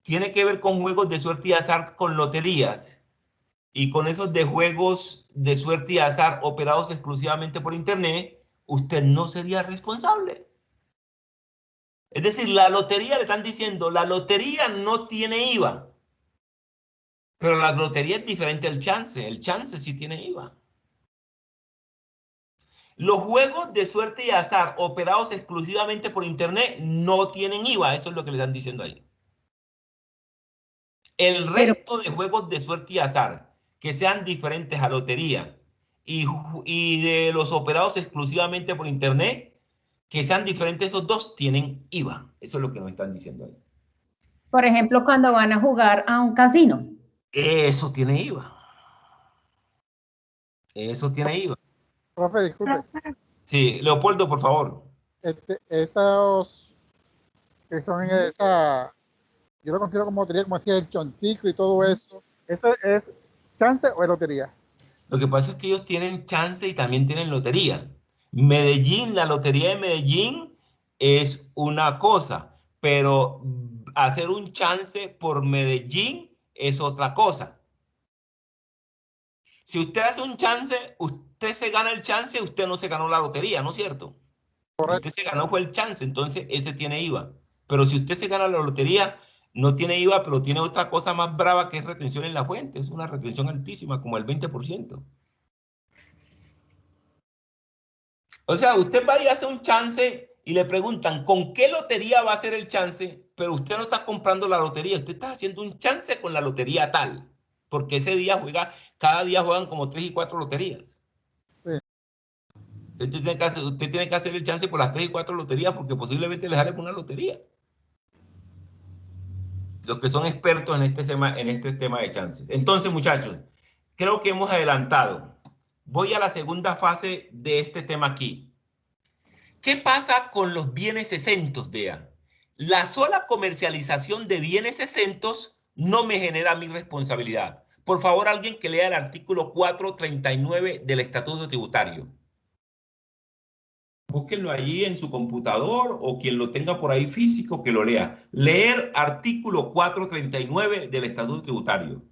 tiene que ver con juegos de suerte y azar con loterías y con esos de juegos de suerte y azar operados exclusivamente por Internet, usted no sería responsable. Es decir, la lotería, le están diciendo, la lotería no tiene IVA. Pero la lotería es diferente al chance. El chance sí tiene IVA. Los juegos de suerte y azar operados exclusivamente por Internet no tienen IVA. Eso es lo que le están diciendo ahí. El resto de juegos de suerte y azar que sean diferentes a lotería y de los operados exclusivamente por Internet, que sean diferentes, esos dos tienen IVA. Eso es lo que nos están diciendo ahí. Por ejemplo, cuando van a jugar a un casino. Eso tiene IVA. Eso tiene IVA. Profe, disculpe. Sí, Leopoldo, por favor. Esos que son en esa, yo lo considero como lotería, como decía el chontico y todo eso. ¿Eso es chance o es lotería? Lo que pasa es que ellos tienen chance y también tienen lotería. Medellín, la lotería de Medellín es una cosa, pero hacer un chance por Medellín es otra cosa. Si usted hace un chance, usted se gana el chance, usted no se ganó la lotería, ¿no es cierto? Correcto. Usted se ganó fue el chance, entonces ese tiene IVA. Pero si usted se gana la lotería, no tiene IVA, pero tiene otra cosa más brava que es retención en la fuente. Es una retención altísima, como el 20%. O sea, usted va y hace un chance y le preguntan, ¿con qué lotería va a hacer el chance? Pero usted no está comprando la lotería, usted está haciendo un chance con la lotería tal. Porque ese día cada día juegan como 3 y 4 loterías. Sí. Usted tiene que hacer el chance por las 3 y 4 loterías porque posiblemente le sale una lotería. Los que son expertos en este tema de chances. Entonces, muchachos, creo que hemos adelantado. Voy a la segunda fase de este tema aquí. ¿Qué pasa con los bienes exentos? Vea, la sola comercialización de bienes exentos no me genera mi responsabilidad. Por favor, alguien que lea el artículo 439 del Estatuto Tributario. Búsquenlo allí en su computador o quien lo tenga por ahí físico que lo lea. Leer artículo 439 del Estatuto Tributario.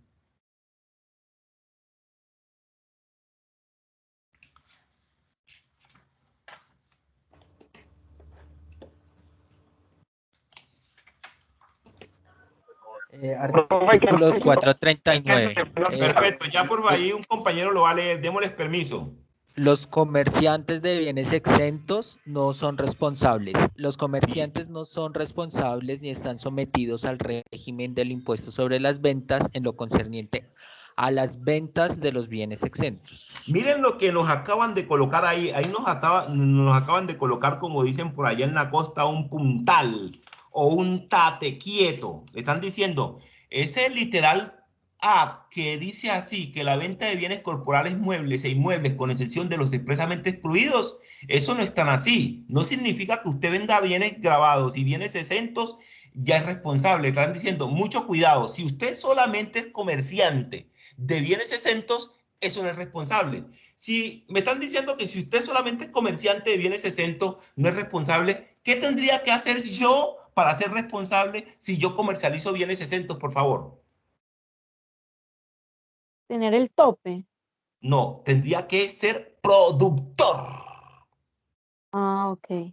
Artículo 439. Perfecto, ya por ahí un compañero lo va a leer, démosles permiso. Los comerciantes de bienes exentos no son responsables. Los comerciantes no son responsables ni están sometidos al régimen del impuesto sobre las ventas en lo concerniente a las ventas de los bienes exentos. Miren lo que nos acaban de colocar ahí. Ahí nos acaban de colocar, como dicen por allá en la costa, un puntal o un tate quieto. Le están diciendo, ese literal A que dice así, que la venta de bienes corporales muebles e inmuebles con excepción de los expresamente excluidos, eso no es tan así. No significa que usted venda bienes grabados y bienes exentos ya es responsable. Están diciendo, mucho cuidado, si usted solamente es comerciante de bienes exentos, eso no es responsable. Si me están diciendo que si usted solamente es comerciante de bienes exentos, no es responsable, ¿qué tendría que hacer yo para ser responsable si yo comercializo bienes exentos, por favor? Tener el tope. No, tendría que ser productor. Ah, ok.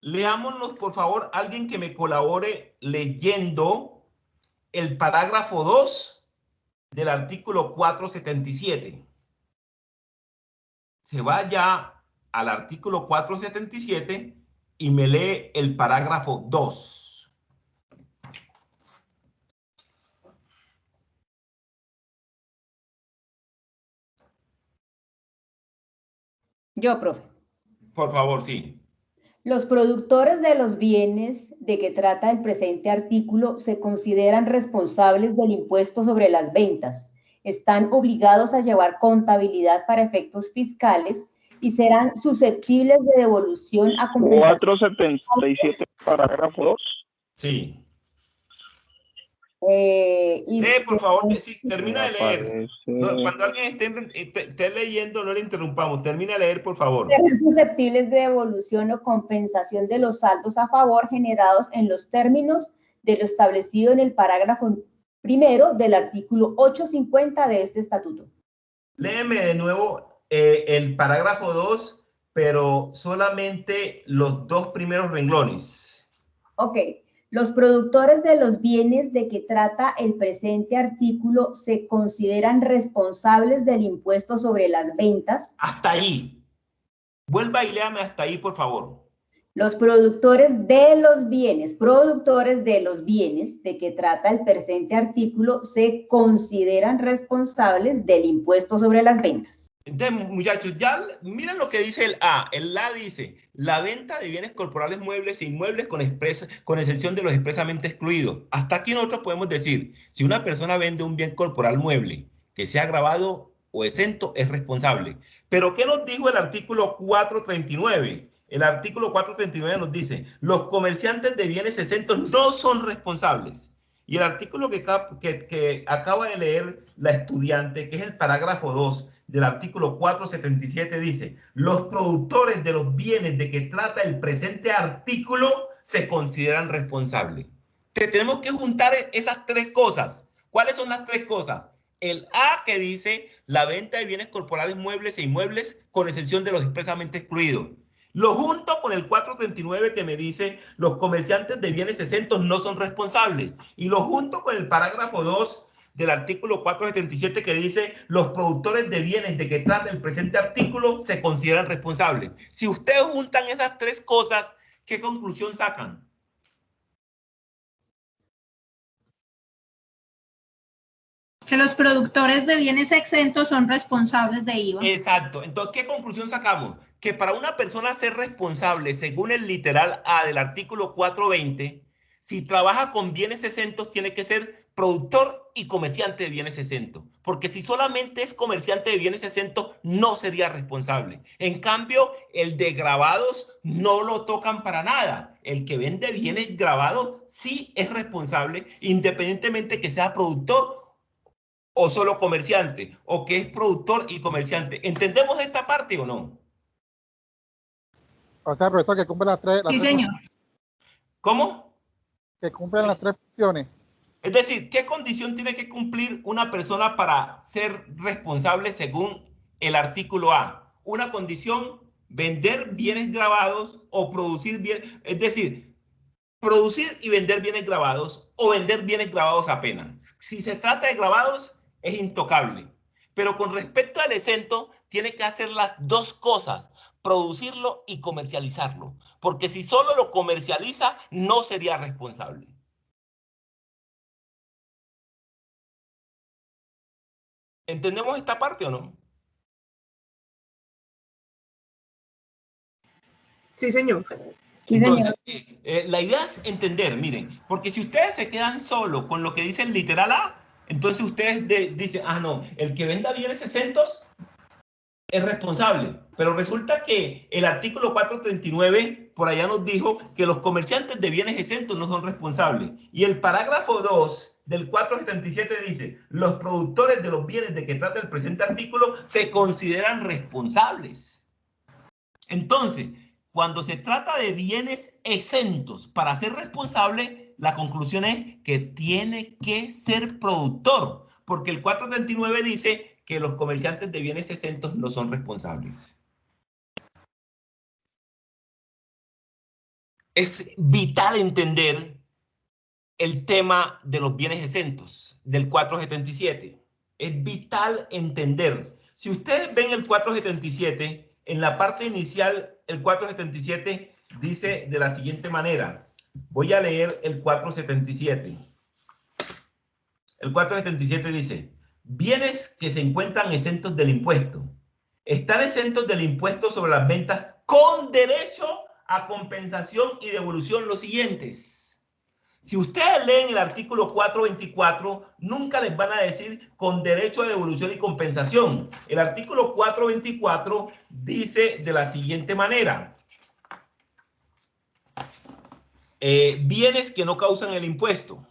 Leámonos, por favor, alguien que me colabore leyendo el parágrafo 2 del artículo 477. Se vaya al artículo 477 y me lee el parágrafo 2. Yo, profe. Por favor, sí. Los productores de los bienes de que trata el presente artículo se consideran responsables del impuesto sobre las ventas están obligados a llevar contabilidad para efectos fiscales y serán susceptibles de devolución a compensación. 477, parágrafo 2. Sí. Por favor, sí, termina de leer. No, cuando alguien esté leyendo, no le interrumpamos. Termina de leer, por favor. Serán susceptibles de devolución o compensación de los saldos a favor generados en los términos de lo establecido en el parágrafo primero del artículo 850 de este estatuto. Léeme de nuevo el parágrafo 2, pero solamente los dos primeros renglones. Ok. Los productores de los bienes de que trata el presente artículo se consideran responsables del impuesto sobre las ventas. Hasta ahí. Vuelva y léame hasta ahí, por favor. Los productores de los bienes de que trata el presente artículo se consideran responsables del impuesto sobre las ventas. Entonces, muchachos, ya miren lo que dice el A. El A dice, la venta de bienes corporales muebles e inmuebles con excepción de los expresamente excluidos. Hasta aquí nosotros podemos decir, si una persona vende un bien corporal mueble que sea gravado o exento, es responsable. Pero, ¿qué nos dijo el artículo 439? El artículo 439 nos dice, los comerciantes de bienes exentos no son responsables. Y el artículo que acaba de leer la estudiante, que es el parágrafo 2, del artículo 477 dice, los productores de los bienes de que trata el presente artículo se consideran responsables. Tenemos que juntar esas tres cosas. ¿Cuáles son las tres cosas? El A, que dice la venta de bienes corporales muebles e inmuebles con excepción de los expresamente excluidos. Lo junto con el 439 que me dice los comerciantes de bienes exentos no son responsables. Y lo junto con el parágrafo 2 del artículo 477 que dice los productores de bienes de que trata el presente artículo se consideran responsables. Si ustedes juntan esas tres cosas, ¿qué conclusión sacan? Que los productores de bienes exentos son responsables de IVA. Exacto. Entonces, ¿qué conclusión sacamos? Que para una persona ser responsable, según el literal A del artículo 420, si trabaja con bienes exentos, tiene que ser productor y comerciante de bienes exentos. Porque si solamente es comerciante de bienes exentos, no sería responsable. En cambio, el de gravados no lo tocan para nada. El que vende bienes gravados sí es responsable, independientemente que sea productor o solo comerciante, o que es productor y comerciante. ¿Entendemos esta parte o no? O sea, profesor, que cumple las tres. Sí, señor. ¿Cómo? Que cumplen las tres funciones. Es decir, ¿qué condición tiene que cumplir una persona para ser responsable según el artículo A? Una condición, vender bienes gravados o producir bienes, es decir, producir y vender bienes gravados o vender bienes gravados apenas. Si se trata de gravados, es intocable. Pero con respecto al exento, tiene que hacer las dos cosas, producirlo y comercializarlo. Porque si solo lo comercializa, no sería responsable. ¿Entendemos esta parte o no? Sí, señor. Entonces, la idea es entender, miren, porque si ustedes se quedan solo con lo que dice el literal A, entonces ustedes dicen, ah, no, el que venda bienes exentos es responsable. Pero resulta que el artículo 439 por allá nos dijo que los comerciantes de bienes exentos no son responsables. Y el parágrafo 2 del 477 dice, los productores de los bienes de que trata el presente artículo se consideran responsables. Entonces, cuando se trata de bienes exentos para ser responsable, la conclusión es que tiene que ser productor, porque el 439 dice que los comerciantes de bienes exentos no son responsables. Es vital entender el tema de los bienes exentos del 477. Es vital entender. Si ustedes ven el 477, en la parte inicial, el 477 dice de la siguiente manera. Voy a leer el 477. El 477 dice, bienes que se encuentran exentos del impuesto. Están exentos del impuesto sobre las ventas con derecho a compensación y devolución los siguientes. Si ustedes leen el artículo 424, nunca les van a decir con derecho a devolución y compensación. El artículo 424 dice de la siguiente manera. Bienes que no causan el impuesto.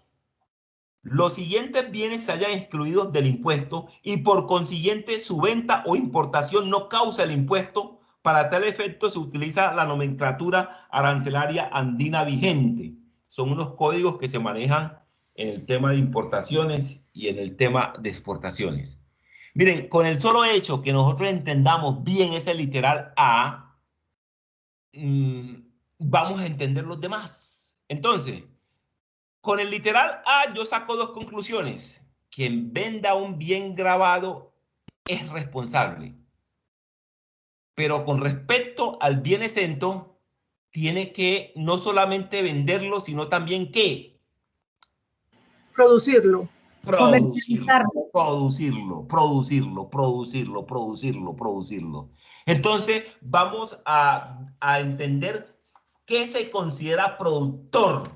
Los siguientes bienes se hayan excluidos del impuesto y por consiguiente su venta o importación no causa el impuesto. Para tal efecto se utiliza la nomenclatura arancelaria andina vigente. Son unos códigos que se manejan en el tema de importaciones y en el tema de exportaciones. Miren, con el solo hecho que nosotros entendamos bien ese literal A, vamos a entender los demás. Entonces, con el literal A yo saco dos conclusiones. Quien venda un bien grabado es responsable. Pero con respecto al bien exento, tiene que no solamente venderlo, sino también ¿qué? Producirlo. Producirlo. Entonces, vamos a entender qué se considera productor.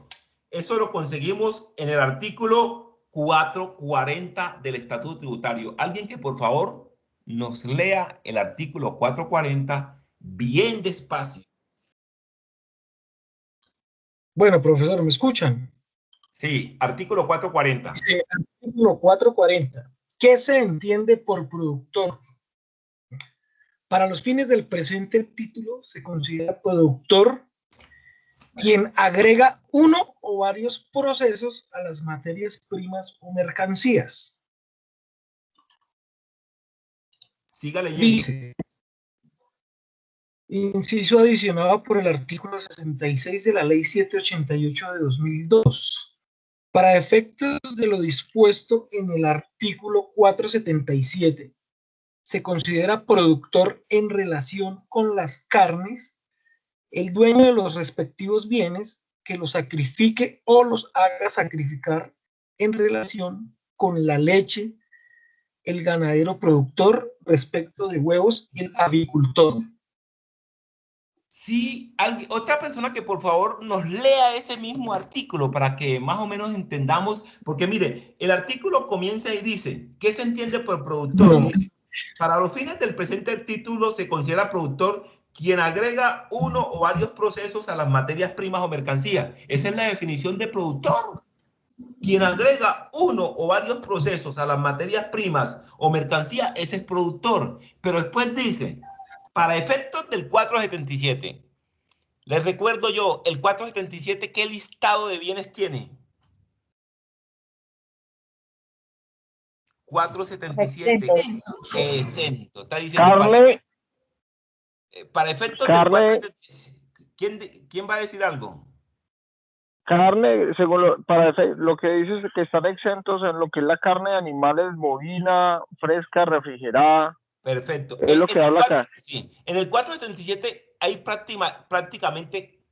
Eso lo conseguimos en el artículo 440 del Estatuto Tributario. Alguien que por favor nos lea el artículo 440 bien despacio. Bueno, profesor, ¿me escuchan? Sí, artículo 440. Sí, artículo 440. ¿Qué se entiende por productor? Para los fines del presente título se considera productor quien agrega uno o varios procesos a las materias primas o mercancías. Siga leyendo. Dice, inciso adicionado por el artículo 66 de la Ley 788 de 2002. Para efectos de lo dispuesto en el artículo 477, se considera productor en relación con las carnes el dueño de los respectivos bienes que los sacrifique o los haga sacrificar en relación con la leche, el ganadero productor respecto de huevos y el avicultor. Sí, otra persona que por favor nos lea ese mismo artículo para que más o menos entendamos, porque mire, el artículo comienza y dice, ¿qué se entiende por productor? No. Dice, para los fines del presente título se considera productor quien agrega uno o varios procesos a las materias primas o mercancías. Esa es la definición de productor. Quien agrega uno o varios procesos a las materias primas o mercancías, ese es productor. Pero después dice, para efectos del 477, les recuerdo yo, el 477, ¿qué listado de bienes tiene? 477, exento. Está diciendo, para efectos del 477, ¿quién va a decir algo? Carne, según lo que dices, que están exentos en lo que es la carne de animales bovina, fresca, refrigerada. Perfecto. Es lo que habla acá. Sí, en el 477 hay prácticamente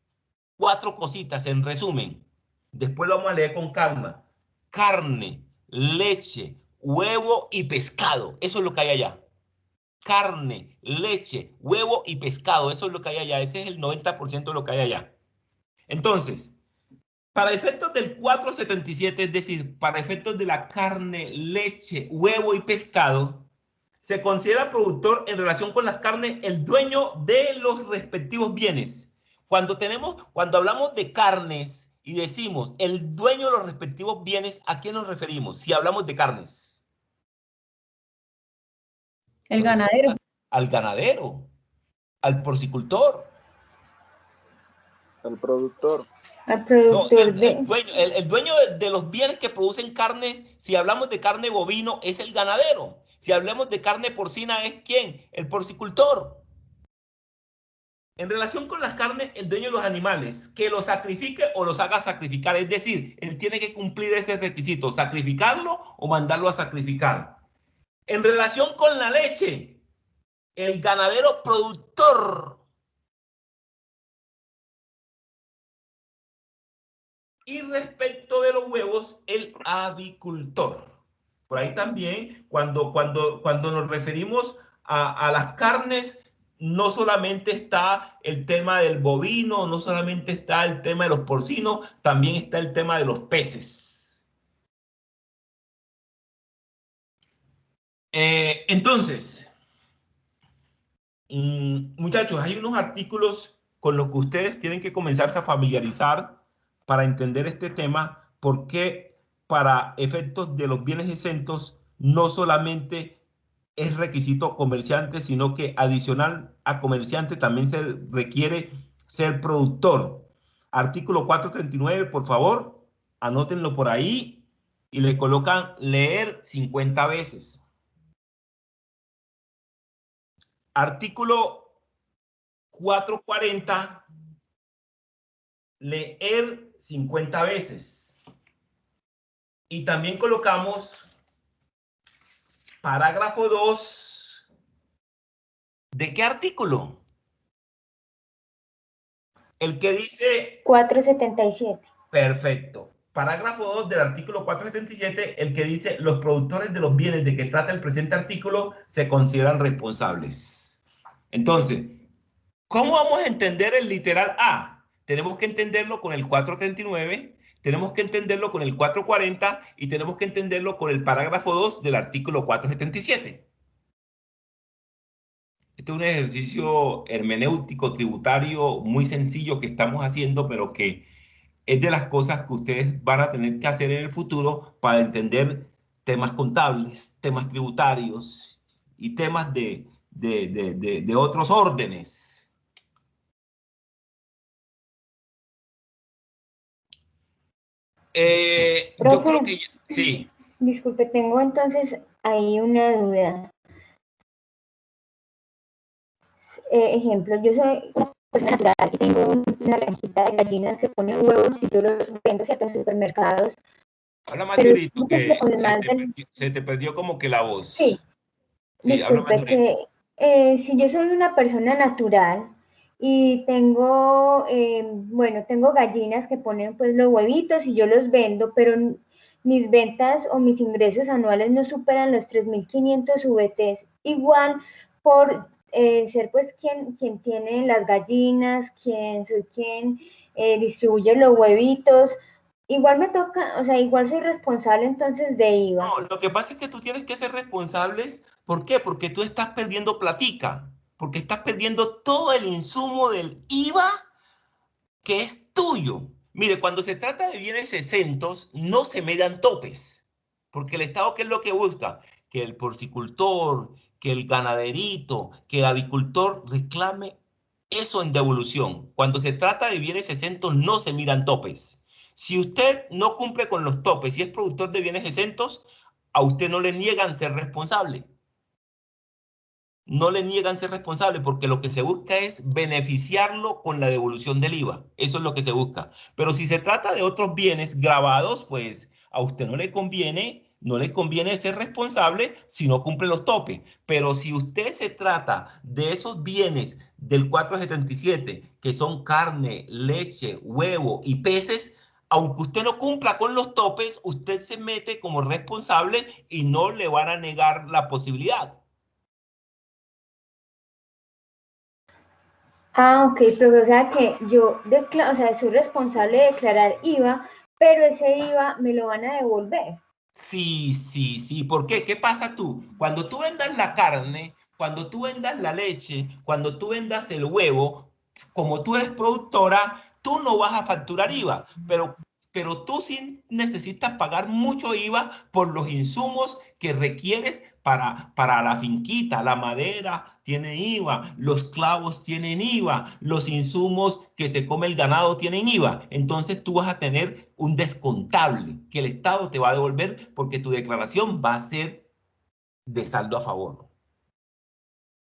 4 cositas, en resumen. Después lo vamos a leer con calma. Carne, leche, huevo y pescado. Eso es lo que hay allá. Carne, leche, huevo y pescado. Eso es lo que hay allá. Ese es el 90% de lo que hay allá. Entonces, para efectos del 477, es decir, para efectos de la carne, leche, huevo y pescado, se considera productor en relación con las carnes el dueño de los respectivos bienes. Cuando hablamos de carnes y decimos el dueño de los respectivos bienes, ¿a quién nos referimos? Si hablamos de carnes. El ganadero. Al ganadero, al porcicultor. Al productor. Al productor el dueño de los bienes que producen carnes, si hablamos de carne bovino, es el ganadero. Si hablamos de carne porcina, ¿es quién? El porcicultor. En relación con las carnes, el dueño de los animales, que los sacrifique o los haga sacrificar. Es decir, él tiene que cumplir ese requisito, sacrificarlo o mandarlo a sacrificar. En relación con la leche, el ganadero productor. Y respecto de los huevos, el avicultor. Por ahí también, cuando nos referimos a las carnes, no solamente está el tema del bovino, no solamente está el tema de los porcinos, también está el tema de los peces. Entonces, muchachos, hay unos artículos con los que ustedes tienen que comenzarse a familiarizar para entender este tema, porque para efectos de los bienes exentos no solamente es requisito comerciante, sino que adicional a comerciante también se requiere ser productor. Artículo 439, por favor, anótenlo por ahí y le colocan leer 50 veces. Artículo 440, leer 50 veces. Y también colocamos parágrafo 2. ¿De qué artículo? El que dice... 477. Perfecto. Parágrafo 2 del artículo 477, el que dice los productores de los bienes de que trata el presente artículo se consideran responsables. Entonces, ¿cómo vamos a entender el literal A? Tenemos que entenderlo con el 439, tenemos que entenderlo con el 440 y tenemos que entenderlo con el parágrafo 2 del artículo 477. Este es un ejercicio hermenéutico tributario muy sencillo que estamos haciendo, pero que es de las cosas que ustedes van a tener que hacer en el futuro para entender temas contables, temas tributarios y temas de otros órdenes. Yo creo que sí. Disculpe, tengo entonces ahí una duda. Ejemplo, yo soy una persona natural y tengo una granjita de gallinas que ponen huevos y yo los vendo hacia los supermercados. Habla más durito, que se te perdió como que la voz. Sí. Sí, habla más durito. Que si yo soy una persona natural y tengo, tengo gallinas que ponen pues los huevitos y yo los vendo, pero mis ventas o mis ingresos anuales no superan los 3.500 VTs. Igual por ser pues quien tiene las gallinas, soy quien distribuye los huevitos, igual me toca, o sea, igual soy responsable entonces de IVA. No, lo que pasa es que tú tienes que ser responsable. ¿Por qué? Porque tú estás perdiendo platica, porque estás perdiendo todo el insumo del IVA que es tuyo. Mire, cuando se trata de bienes exentos, no se median topes, porque el Estado, ¿qué es lo que busca? Que el porcicultor, que el ganaderito, que el avicultor reclame eso en devolución. Cuando se trata de bienes exentos, no se miran topes. Si usted no cumple con los topes y es productor de bienes exentos, a usted no le niegan ser responsable. No le niegan ser responsable porque lo que se busca es beneficiarlo con la devolución del IVA. Eso es lo que se busca. Pero si se trata de otros bienes grabados, pues a usted no le conviene ser responsable si no cumple los topes. Pero si usted se trata de esos bienes del 477, que son carne, leche, huevo y peces, aunque usted no cumpla con los topes, usted se mete como responsable y no le van a negar la posibilidad. Ah, ok, pero o sea que yo soy responsable de declarar IVA, pero ese IVA me lo van a devolver. Sí. ¿Por qué? ¿Qué pasa tú? Cuando tú vendas la carne, cuando tú vendas la leche, cuando tú vendas el huevo, como tú eres productora, tú no vas a facturar IVA, pero tú sí necesitas pagar mucho IVA por los insumos que requieres para la finquita. La madera tiene IVA, los clavos tienen IVA, los insumos que se come el ganado tienen IVA. Entonces tú vas a tener un descontable que el Estado te va a devolver porque tu declaración va a ser de saldo a favor.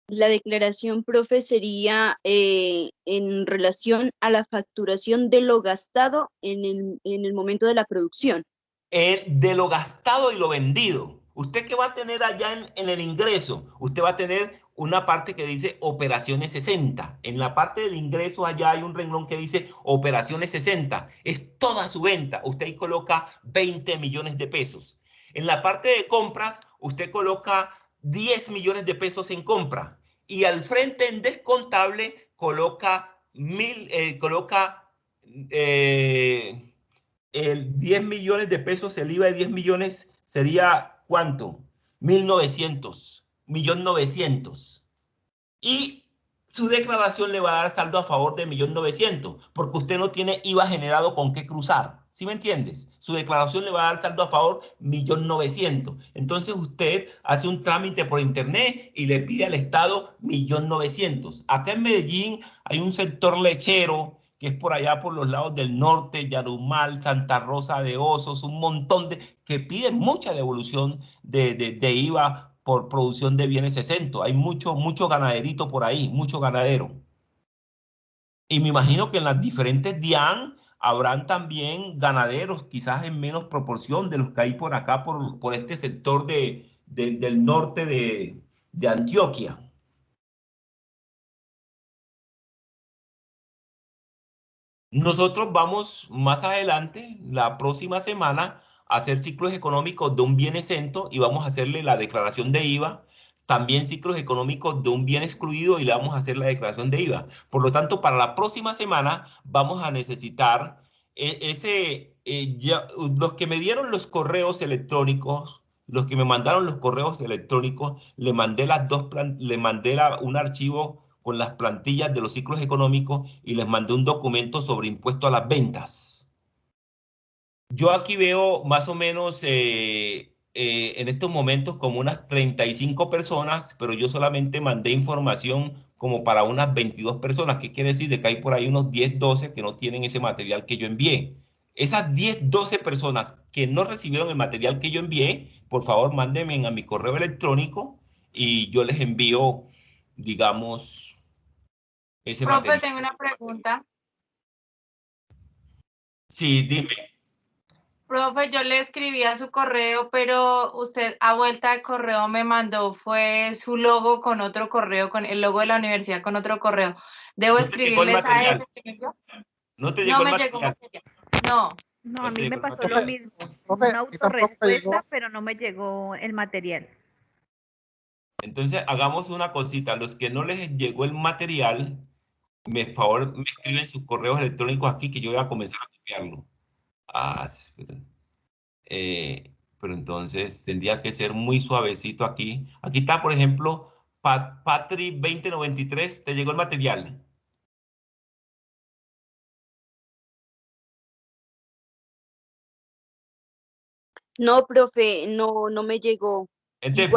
La declaración, profe, sería en relación a la facturación de lo gastado en el momento de la producción. De lo gastado y lo vendido. ¿Usted qué va a tener allá en el ingreso? Usted va a tener una parte que dice operaciones 60. En la parte del ingreso allá hay un renglón que dice operaciones 60. Es toda su venta. Usted ahí coloca 20 millones de pesos. En la parte de compras, usted coloca 10 millones de pesos en compra. y al frente en descontable coloca el 10 millones de pesos, el IVA de 10 millones sería ¿cuánto? 1.900, 1.900.000. Y su declaración le va a dar saldo a favor de 1.900.000, porque usted no tiene IVA generado con qué cruzar. ¿Sí me entiendes? Su declaración le va a dar saldo a favor 1.900.000. Entonces usted hace un trámite por internet y le pide al Estado 1.900.000. Acá en Medellín hay un sector lechero que es por allá por los lados del norte, Yarumal, Santa Rosa de Osos, un montón que piden mucha devolución de IVA por producción de bienes exentos. Hay mucho ganaderito por ahí, mucho ganadero. Y me imagino que en las diferentes DIAN habrán también ganaderos, quizás en menos proporción de los que hay por acá, por este sector del norte de Antioquia. Nosotros vamos más adelante, la próxima semana, a hacer ciclos económicos de un bien exento y vamos a hacerle la declaración de IVA. También ciclos económicos de un bien excluido y le vamos a hacer la declaración de IVA. Por lo tanto, para la próxima semana vamos a necesitar los que me dieron los correos electrónicos, los que me mandaron los correos electrónicos, le mandé un archivo con las plantillas de los ciclos económicos y les mandé un documento sobre impuesto a las ventas. Yo aquí veo más o menos en estos momentos como unas 35 personas, pero yo solamente mandé información como para unas 22 personas. ¿Qué quiere decir? De que hay por ahí unos 10, 12 que no tienen ese material que yo envié. Esas 10, 12 personas que no recibieron el material que yo envié, por favor, mándenme a mi correo electrónico y yo les envío, digamos, ese material. Profe, tengo una pregunta. Sí, dime. Profe, yo le escribí a su correo, pero usted a vuelta de correo me mandó, fue su logo con otro correo, con el logo de la universidad con otro correo. ¿Debo escribirles a ese que me envió? ¿No te llegó el material? No. No, a mí me pasó lo mismo. Una autorrespuesta, pero no me llegó el material. Entonces, hagamos una cosita. Los que no les llegó el material, me escriben sus correos electrónicos aquí que yo voy a comenzar a copiarlo. Pero entonces tendría que ser muy suavecito aquí. Aquí está, por ejemplo, Patri 2093. ¿Te llegó el material? No, profe, no me llegó. Entonces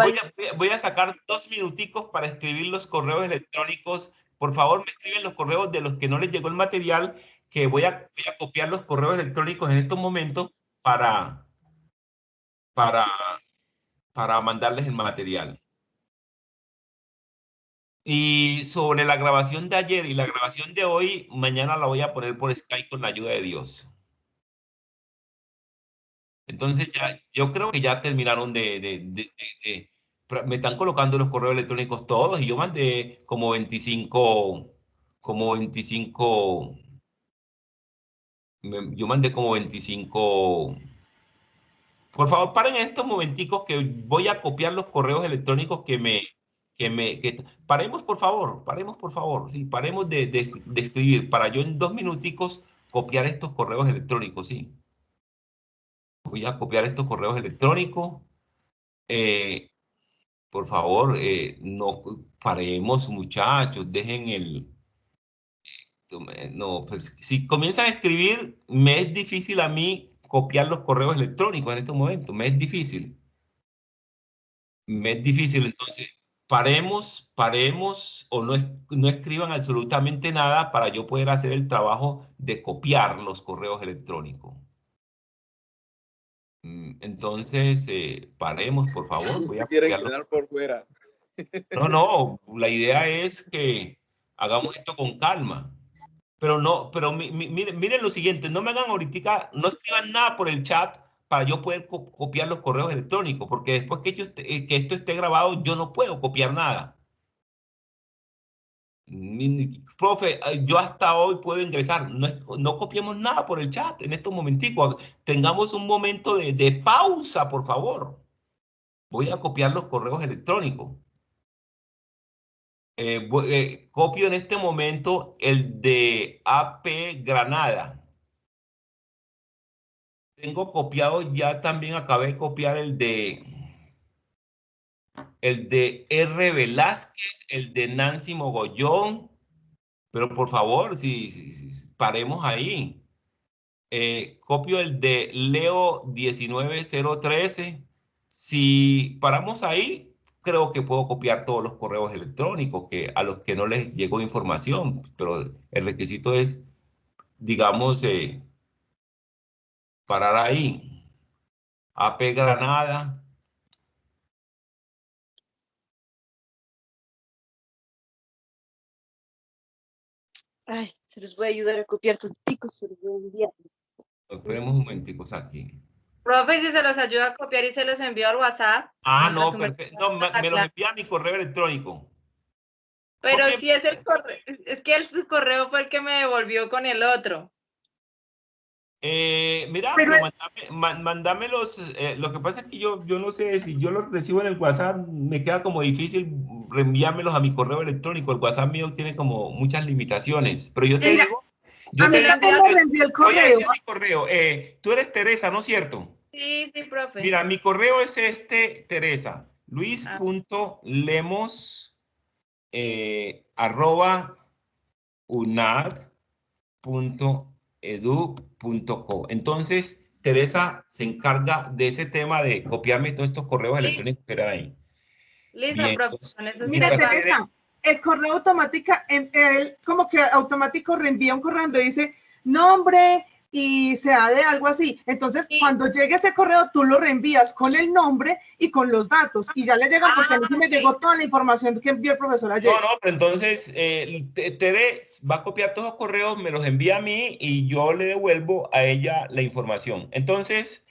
voy a sacar 2 minuticos para escribir los correos electrónicos. Por favor, me escriben los correos de los que no les llegó el material, que voy a copiar los correos electrónicos en estos momentos para mandarles el material. Y sobre la grabación de ayer y la grabación de hoy, mañana la voy a poner por Skype con la ayuda de Dios. Entonces yo creo que ya terminaron me están colocando los correos electrónicos todos y yo mandé como 25, yo mandé como 25. Por favor, paren estos momenticos que voy a copiar los correos electrónicos paremos por favor, sí, paremos de escribir para yo en 2 minuticos copiar estos correos electrónicos, sí. Voy a copiar estos correos electrónicos. Por favor, no paremos, muchachos, dejen no, pues si comienzan a escribir, me es difícil a mí copiar los correos electrónicos en estos momentos, me es difícil. Entonces, paremos o no escriban absolutamente nada para yo poder hacer el trabajo de copiar los correos electrónicos. Entonces, paremos, por favor. Voy a quieren quedar por fuera. No, la idea es que hagamos esto con calma. Pero miren lo siguiente, no me hagan ahorita, no escriban nada por el chat para yo poder copiar los correos electrónicos, porque después que esto esté grabado, yo no puedo copiar nada. Profe, yo hasta hoy puedo ingresar, no copiemos nada por el chat en estos momenticos, tengamos un momento de pausa, por favor. Voy a copiar los correos electrónicos. Copio en este momento el de AP Granada. Tengo copiado, ya también acabé de copiar el de R. Velázquez, el de Nancy Mogollón, pero por favor, si paremos ahí. Copio el de Leo 19013. Si paramos ahí, creo que puedo copiar todos los correos electrónicos a los que no les llegó información, pero el requisito es, digamos, parar ahí. AP Granada. Ay, se los voy a ayudar a copiar tonticos, se los voy a enviar. Esperemos un momentico aquí. Profe, si se los ayuda a copiar y se los envío al WhatsApp. Ah, no, perfecto. No, me los envía a mi correo electrónico. Pero si es el correo, es que su correo fue el que me devolvió con el otro. Mira, pero mándame los, lo que pasa es que yo no sé, si yo los recibo en el WhatsApp, me queda como difícil reenviármelos a mi correo electrónico. El WhatsApp mío tiene como muchas limitaciones, pero yo te digo, a mí también me reenvió el correo. Voy a decir mi correo. Tú eres Teresa, ¿no es cierto? Sí, profe. Mira, mi correo es Teresa, luis.lemos @unad.edu.co. Entonces, Teresa se encarga de ese tema de copiarme todos estos correos electrónicos que eran ahí. Listo, profe. Mira, Teresa, el correo automático, él como que automático reenvía un correo donde dice nombre y sea de algo así. Entonces, cuando llegue ese correo, tú lo reenvías con el nombre y con los datos. Y ya le llegan, porque a mí sí me llegó toda la información que envió el profesor ayer. No, pero entonces, Tere va a copiar todos los correos, me los envía a mí y yo le devuelvo a ella la información. Entonces,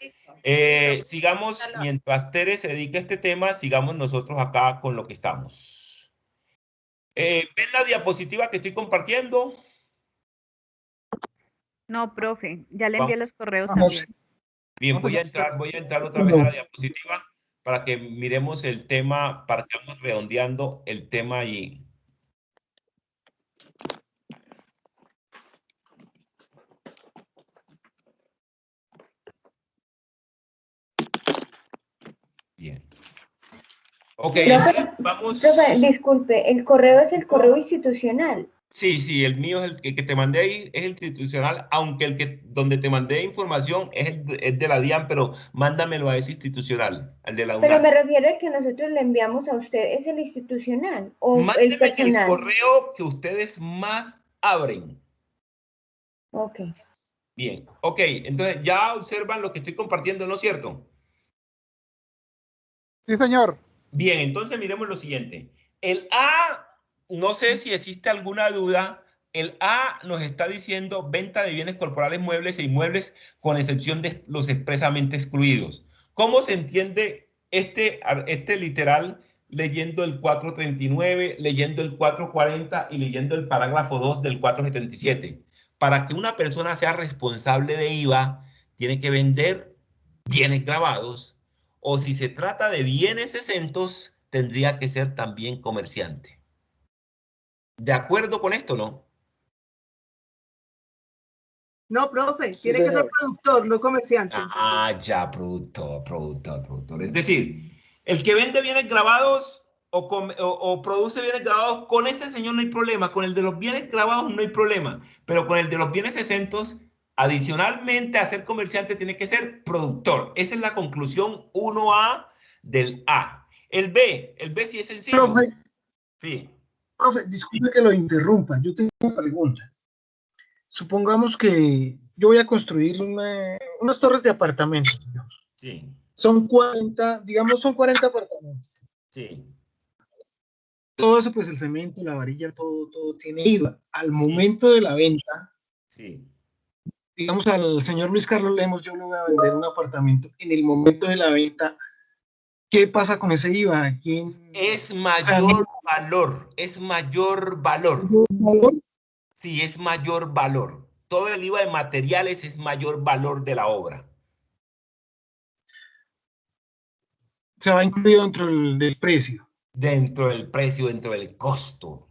sigamos, mientras Tere se dedica a este tema, sigamos nosotros acá con lo que estamos. ¿Ven la diapositiva que estoy compartiendo? No, profe, ya le envié los correos también. Bien, voy a entrar otra vez a la diapositiva para que miremos el tema, para que vamos redondeando el tema ahí. Bien. Ok, vamos. Profe, disculpe, ¿el correo es el correo institucional? Sí, el mío es el que te mandé ahí, es el institucional, aunque donde te mandé información es de la DIAN, pero mándamelo a ese institucional, al de la UNAM. Pero me refiero al que nosotros le enviamos a usted, ¿es el institucional o el personal? El correo que ustedes más abren. Ok. Bien, ok, entonces ya observan lo que estoy compartiendo, ¿no es cierto? Sí, señor. Bien, entonces miremos lo siguiente. El A, no sé si existe alguna duda, el A nos está diciendo venta de bienes corporales, muebles e inmuebles, con excepción de los expresamente excluidos. ¿Cómo se entiende este literal leyendo el 439, leyendo el 440 y leyendo el parágrafo 2 del 477? Para que una persona sea responsable de IVA, tiene que vender bienes grabados, o si se trata de bienes exentos, tendría que ser también comerciante. ¿De acuerdo con esto, no? No, profe, tiene que ser productor, no comerciante. Ah, ya, productor. Es decir, el que vende bienes grabados o produce bienes grabados, con ese señor no hay problema. Con el de los bienes grabados no hay problema. Pero con el de los bienes exentos, adicionalmente a ser comerciante, tiene que ser productor. Esa es la conclusión 1A del A. El B sí es sencillo. Profe, sí. Profe, disculpe que lo interrumpa. Yo tengo una pregunta. Supongamos que yo voy a construir unas torres de apartamentos. Digamos. Sí. Son 40, digamos, son 40 apartamentos. Sí. Todo eso, pues el cemento, la varilla, todo tiene IVA. Al momento de la venta, sí. Digamos al señor Luis Carlos Lemos, yo le voy a vender un apartamento. En el momento de la venta, ¿qué pasa con ese IVA? Es mayor valor, es mayor valor. Sí, es mayor valor. Todo el IVA de materiales es mayor valor de la obra. Se va incluido dentro del precio. Dentro del precio, dentro del costo.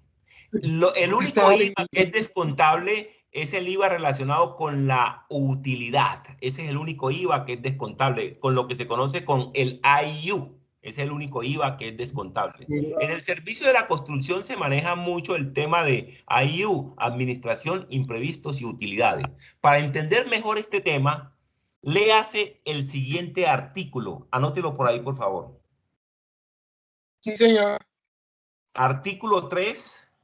El único IVA que es descontable es el IVA relacionado con la utilidad. Ese es el único IVA que es descontable, con lo que se conoce con el IU. Es el único IVA que es descontable. En el servicio de la construcción se maneja mucho el tema de IU, administración, imprevistos y utilidades. Para entender mejor este tema, léase el siguiente artículo. Anótelo por ahí, por favor. Sí, señor. Artículo 3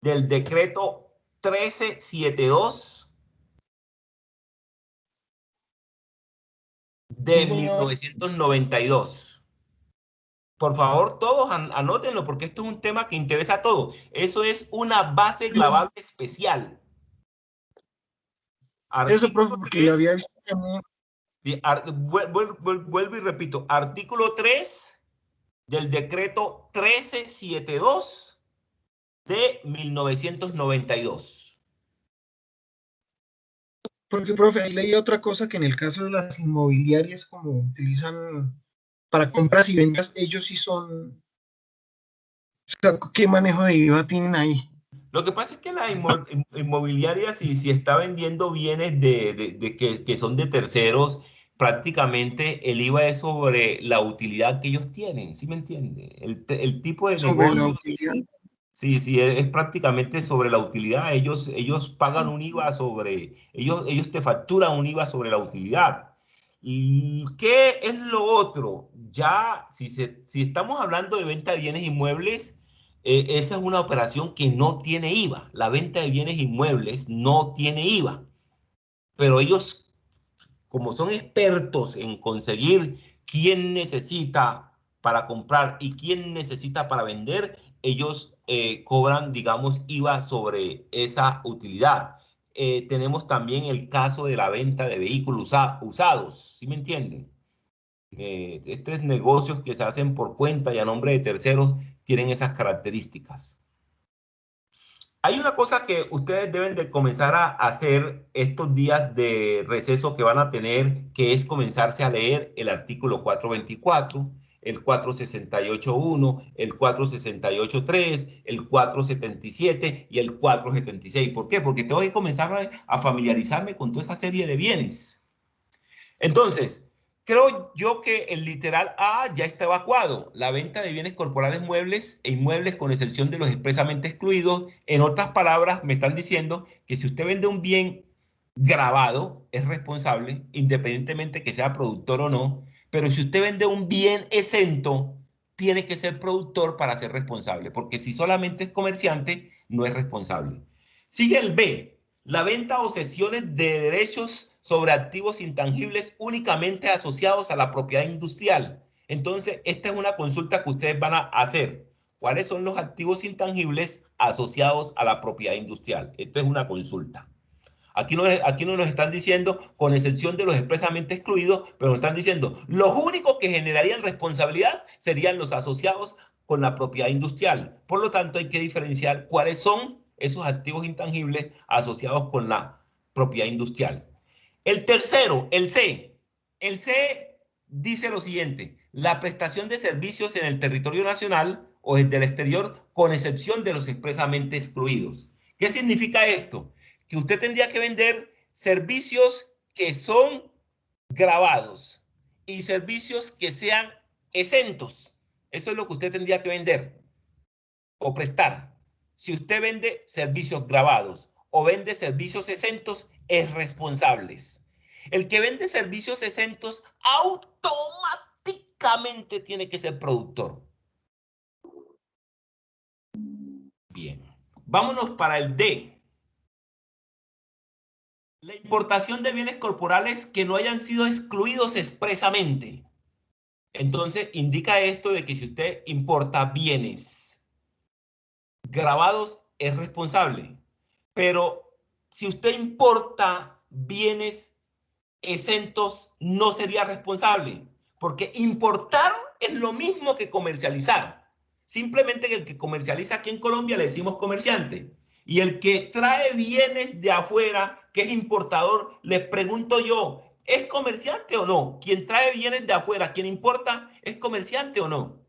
del decreto 1372 de 1992. Por favor, todos anótenlo porque esto es un tema que interesa a todos. Eso es una base gravable especial. Eso, profe, porque lo había visto también. Vuelvo y repito. Artículo 3 del decreto 1372 de 1992. Porque, profe, ahí leí otra cosa, que en el caso de las inmobiliarias, como utilizan para compras y ventas, ellos sí son... O sea, ¿qué manejo de IVA tienen ahí? Lo que pasa es que la inmobiliaria, si está vendiendo bienes que son de terceros, prácticamente el IVA es sobre la utilidad que ellos tienen, ¿sí me entiende? El tipo de negocio... Sí, es prácticamente sobre la utilidad. Ellos pagan un IVA sobre, ellos te facturan un IVA sobre la utilidad. ¿Y qué es lo otro? Ya, si estamos hablando de venta de bienes inmuebles, esa es una operación que no tiene IVA. La venta de bienes inmuebles no tiene IVA. Pero ellos, como son expertos en conseguir quién necesita para comprar y quién necesita para vender, ellos cobran, digamos, IVA sobre esa utilidad. Tenemos también el caso de la venta de vehículos usados, ¿sí me entienden? Estos negocios que se hacen por cuenta y a nombre de terceros tienen esas características. Hay una cosa que ustedes deben de comenzar a hacer estos días de receso que van a tener, que es comenzarse a leer el artículo 424, el 468.1, el 468.3, el 477 y el 476. ¿Por qué? Porque tengo que comenzar a familiarizarme con toda esa serie de bienes. Entonces, creo yo que el literal A ya está evacuado. La venta de bienes corporales muebles e inmuebles con excepción de los expresamente excluidos. En otras palabras, me están diciendo que si usted vende un bien grabado, es responsable, independientemente que sea productor o no. Pero si usted vende un bien exento, tiene que ser productor para ser responsable, porque si solamente es comerciante, no es responsable. Sigue el B, la venta o cesiones de derechos sobre activos intangibles únicamente asociados a la propiedad industrial. Entonces, esta es una consulta que ustedes van a hacer. ¿Cuáles son los activos intangibles asociados a la propiedad industrial? Esta es una consulta. Aquí no nos están diciendo, con excepción de los expresamente excluidos, pero nos están diciendo, los únicos que generarían responsabilidad serían los asociados con la propiedad industrial. Por lo tanto, hay que diferenciar cuáles son esos activos intangibles asociados con la propiedad industrial. El tercero, el C. El C dice lo siguiente, la prestación de servicios en el territorio nacional o desde el exterior, con excepción de los expresamente excluidos. ¿Qué significa esto? Que usted tendría que vender servicios que son grabados y servicios que sean exentos. Eso es lo que usted tendría que vender o prestar. Si usted vende servicios grabados o vende servicios exentos, es responsable. El que vende servicios exentos automáticamente tiene que ser productor. Bien, vámonos para el D. La importación de bienes corporales que no hayan sido excluidos expresamente. Entonces, indica esto de que si usted importa bienes grabados, es responsable. Pero si usted importa bienes exentos, no sería responsable. Porque importar es lo mismo que comercializar. Simplemente que el que comercializa aquí en Colombia le decimos comerciante. Y el que trae bienes de afuera, que es importador, les pregunto yo, ¿es comerciante o no? Quien trae bienes de afuera, quien importa, ¿es comerciante o no?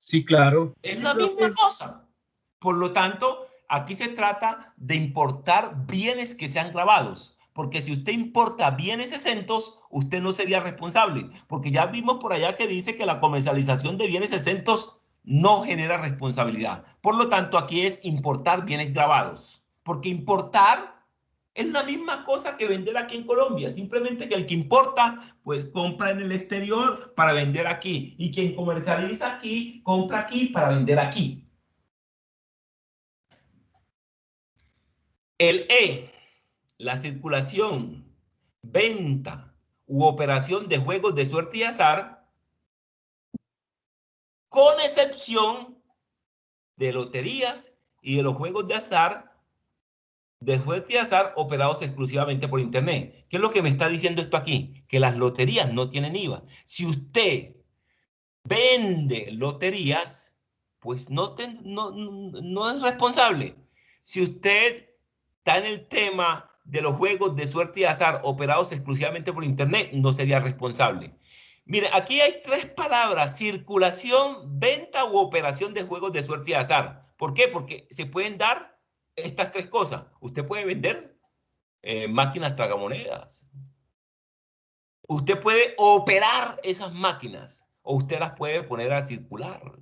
Sí, claro. Es la misma cosa. Por lo tanto, aquí se trata de importar bienes que sean gravados. Porque si usted importa bienes exentos, usted no sería responsable. Porque ya vimos por allá que dice que la comercialización de bienes exentos no genera responsabilidad. Por lo tanto, aquí es importar bienes gravados. Porque importar es la misma cosa que vender aquí en Colombia. Simplemente que el que importa, pues compra en el exterior para vender aquí. Y quien comercializa aquí, compra aquí para vender aquí. El E, la circulación, venta u operación de juegos de suerte y azar, con excepción de loterías y de los juegos de azar, de suerte y azar operados exclusivamente por Internet. ¿Qué es lo que me está diciendo esto aquí? Que las loterías no tienen IVA. Si usted vende loterías, pues no es responsable. Si usted está en el tema de los juegos de suerte y azar operados exclusivamente por Internet, no sería responsable. Mire, aquí hay tres palabras: circulación, venta u operación de juegos de suerte y azar. ¿Por qué? Porque se pueden dar estas tres cosas. Usted puede vender máquinas tragamonedas. Usted puede operar esas máquinas o usted las puede poner a circular.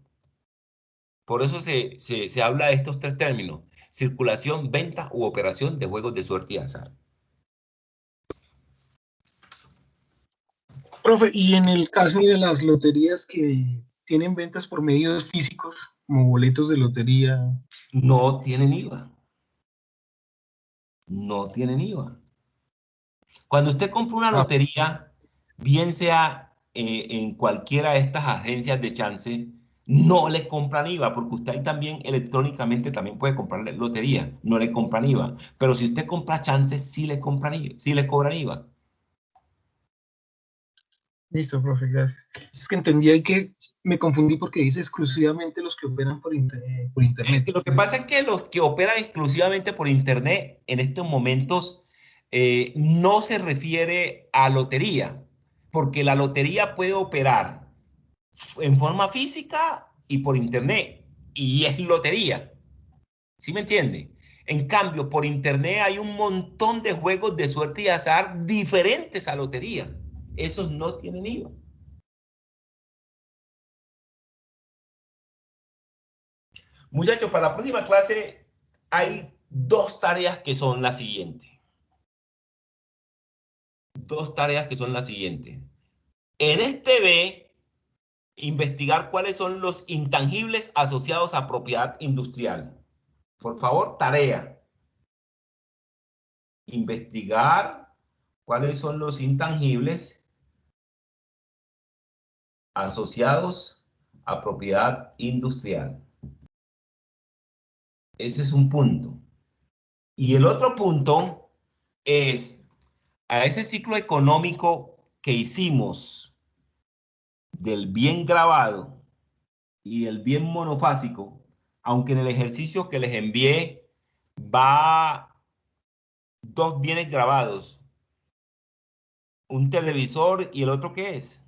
Por eso se habla de estos tres términos: circulación, venta u operación de juegos de suerte y azar. Profe, y en el caso de las loterías que tienen ventas por medios físicos, como boletos de lotería. No tienen IVA. No tienen IVA. Cuando usted compra una lotería, bien sea en cualquiera de estas agencias de chances, no le compran IVA, porque usted ahí también electrónicamente también puede comprar lotería, no le compran IVA. Pero si usted compra chances, sí le compran IVA, sí le cobran IVA. Listo, profe, gracias. Es que entendí ahí que me confundí porque dice exclusivamente los que operan por Internet. Lo que pasa es que los que operan exclusivamente por Internet en estos momentos no se refiere a lotería, porque la lotería puede operar en forma física y por Internet, y es lotería. ¿Sí me entiende? En cambio, por Internet hay un montón de juegos de suerte y azar diferentes a lotería. Esos no tienen IVA. Muchachos, para la próxima clase hay dos tareas que son las siguientes. Dos tareas que son las siguientes. En este B, investigar cuáles son los intangibles asociados a propiedad industrial. Por favor, tarea. Investigar cuáles son los intangibles asociados a propiedad industrial. Ese es un punto. Y el otro punto es a ese ciclo económico que hicimos del bien grabado y el bien monofásico, aunque en el ejercicio que les envié va dos bienes grabados, un televisor y el otro ¿qué es?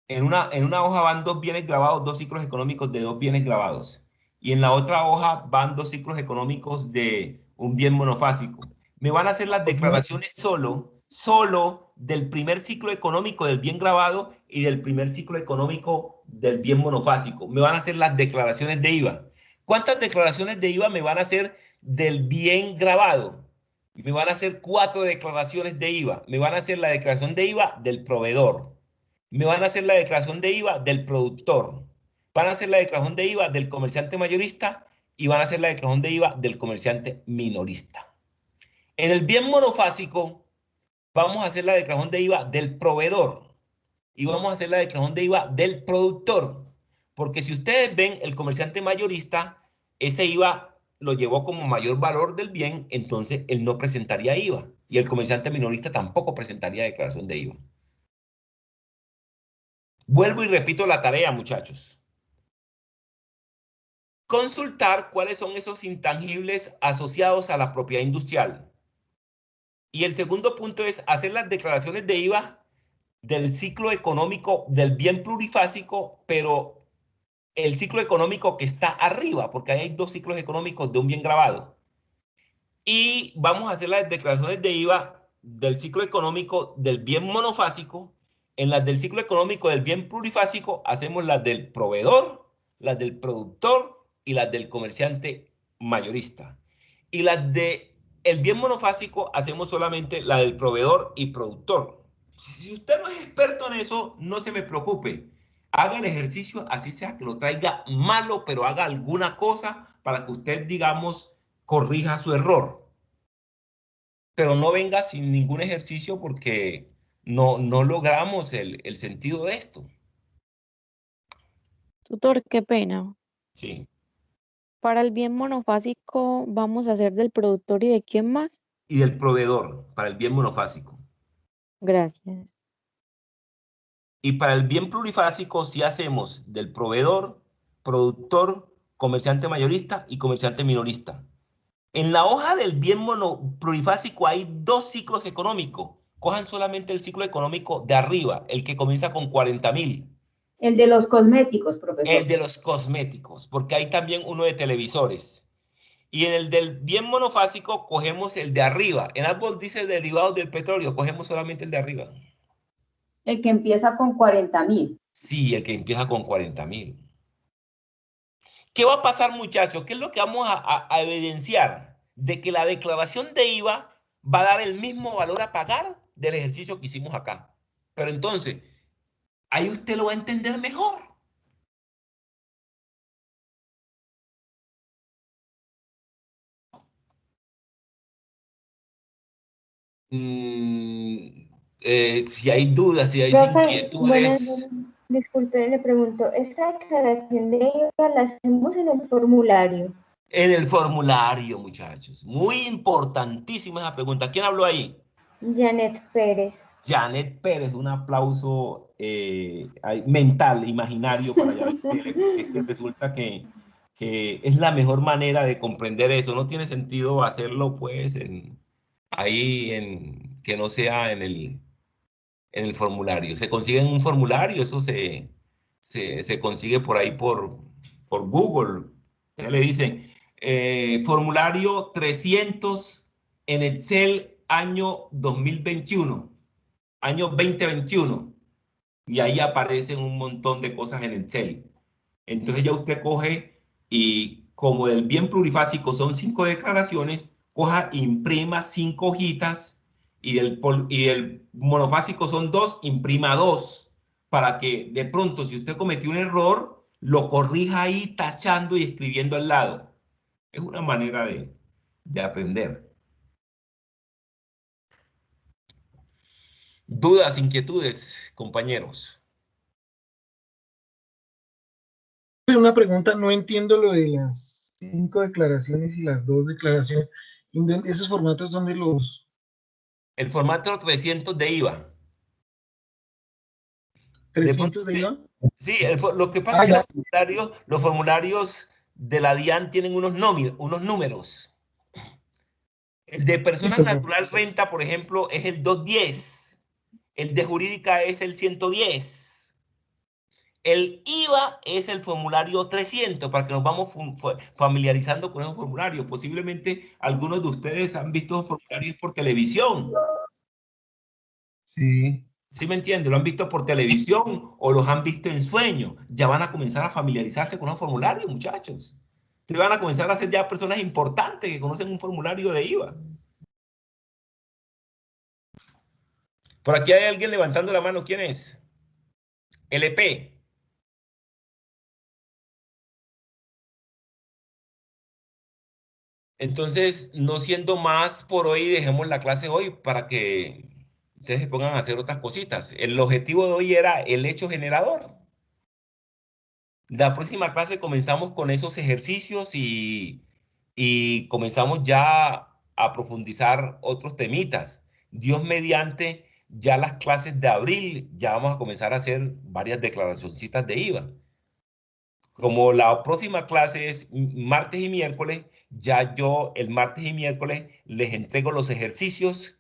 En una hoja van dos bienes grabados, dos ciclos económicos de dos bienes grabados. Y en la otra hoja van dos ciclos económicos de un bien monofásico. Me van a hacer las declaraciones solo del primer ciclo económico del bien grabado y del primer ciclo económico del bien monofásico. Me van a hacer las declaraciones de IVA. ¿Cuántas declaraciones de IVA me van a hacer del bien grabado? Me van a hacer 4 declaraciones de IVA. Me van a hacer la declaración de IVA del proveedor. Me van a hacer la declaración de IVA del productor. Van a hacer la declaración de IVA del comerciante mayorista y van a hacer la declaración de IVA del comerciante minorista. En el bien monofásico vamos a hacer la declaración de IVA del proveedor y vamos a hacer la declaración de IVA del productor. Porque si ustedes ven, el comerciante mayorista, ese IVA lo llevó como mayor valor del bien, entonces él no presentaría IVA. Y el comerciante minorista tampoco presentaría declaración de IVA. Vuelvo y repito la tarea, muchachos. Consultar cuáles son esos intangibles asociados a la propiedad industrial. Y el segundo punto es hacer las declaraciones de IVA del ciclo económico del bien plurifásico, pero el ciclo económico que está arriba, porque ahí hay dos ciclos económicos de un bien grabado. Y vamos a hacer las declaraciones de IVA del ciclo económico del bien monofásico. En las del ciclo económico del bien plurifásico hacemos las del proveedor, las del productor y las del comerciante mayorista. Y las del bien monofásico hacemos solamente la del proveedor y productor. Si usted no es experto en eso, no se me preocupe. Haga el ejercicio, así sea que lo traiga malo, pero haga alguna cosa para que usted, digamos, corrija su error. Pero no venga sin ningún ejercicio porque no logramos el sentido de esto. Tutor, qué pena. Sí. Para el bien monofásico, ¿vamos a hacer del productor y de quién más? Y del proveedor, para el bien monofásico. Gracias. Y para el bien plurifásico, sí hacemos del proveedor, productor, comerciante mayorista y comerciante minorista. En la hoja del bien plurifásico hay dos ciclos económicos. Cojan solamente el ciclo económico de arriba, el que comienza con 40.000. El de los cosméticos, profesor. El de los cosméticos, porque hay también uno de televisores. Y en el del bien monofásico cogemos el de arriba. En ambos dice derivados del petróleo, cogemos solamente el de arriba. El que empieza con 40.000. Sí, el que empieza con 40.000. ¿Qué va a pasar, muchachos? ¿Qué es lo que vamos a evidenciar? De que la declaración de IVA va a dar el mismo valor a pagar del ejercicio que hicimos acá. Pero entonces, ahí usted lo va a entender mejor. Si hay dudas, si hay inquietudes. Disculpe, le pregunto, ¿esta declaración de IVA la hacemos en el formulario? En el formulario, muchachos. Muy importantísima esa pregunta. ¿Quién habló ahí? Janet Pérez. Janet Pérez, un aplauso mental, imaginario para Janet Pérez, porque es que resulta que es la mejor manera de comprender eso. No tiene sentido hacerlo, pues, que no sea en el formulario. Se consigue en un formulario, eso se consigue por ahí por Google. Ustedes le dicen, formulario 300 en Excel año 2021, año 2021. Y ahí aparecen un montón de cosas en Excel. Entonces ya usted coge y como el bien plurifásico son 5 declaraciones, coja, imprima 5 hojitas y el monofásico son 2, imprima 2 para que de pronto si usted cometió un error, lo corrija ahí tachando y escribiendo al lado. Es una manera de aprender. ¿Dudas, inquietudes, compañeros? Una pregunta, no entiendo lo de las 5 declaraciones y las 2 declaraciones. ¿Esos formatos dónde los...? El formato 300 de IVA. ¿300 de IVA? Sí, lo que pasa es que los formularios de la DIAN tienen unos números. El de persona natural renta, por ejemplo, es el 210. El de jurídica es el 110. El IVA es el formulario 300, para que nos vamos familiarizando con esos formularios. Posiblemente algunos de ustedes han visto esos formularios por televisión. Sí. ¿Sí me entiende? Lo han visto por televisión o los han visto en sueño. Ya van a comenzar a familiarizarse con los formularios, muchachos. Ustedes van a comenzar a ser ya personas importantes que conocen un formulario de IVA. Por aquí hay alguien levantando la mano. ¿Quién es? LP. Entonces, no siendo más por hoy, dejemos la clase hoy para que ustedes se pongan a hacer otras cositas. El objetivo de hoy era el hecho generador. La próxima clase comenzamos con esos ejercicios y comenzamos ya a profundizar otros temitas. Dios mediante, ya las clases de abril, ya vamos a comenzar a hacer varias declaracioncitas de IVA. Como la próxima clase es martes y miércoles, ya yo el martes y miércoles les entrego los ejercicios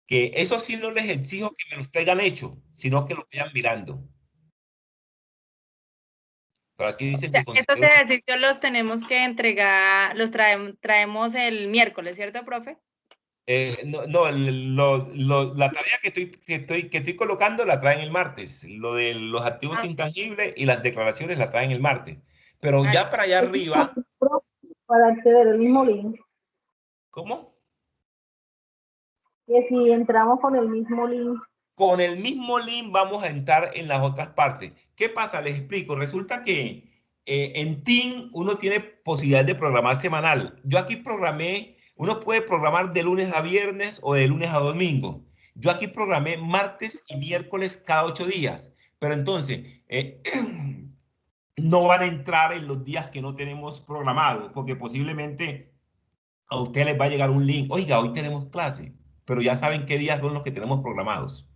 Que eso sí no les exijo que me los traigan hecho, sino que lo vayan mirando. Pero aquí dicen que estos ejercicios los tenemos que entregar, los traemos el miércoles, ¿cierto, profe? La tarea que estoy colocando la traen el martes. Lo de los activos intangibles y las declaraciones la traen el martes. Pero ya para allá arriba. Para acceder al mismo link. ¿Cómo? Que si entramos con el mismo link. Con el mismo link vamos a entrar en las otras partes. ¿Qué pasa? Les explico. Resulta que en Team uno tiene posibilidad de programar semanal. Yo aquí programé, uno puede programar de lunes a viernes o de lunes a domingo. Yo aquí programé martes y miércoles cada 8 días. Pero entonces, no van a entrar en los días que no tenemos programado, porque posiblemente a ustedes les va a llegar un link. Oiga, hoy tenemos clase, pero ya saben qué días son los que tenemos programados.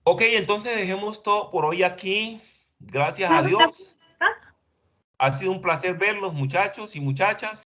Ok, entonces dejemos todo por hoy aquí. Gracias a Dios. Ha sido un placer verlos, muchachos y muchachas.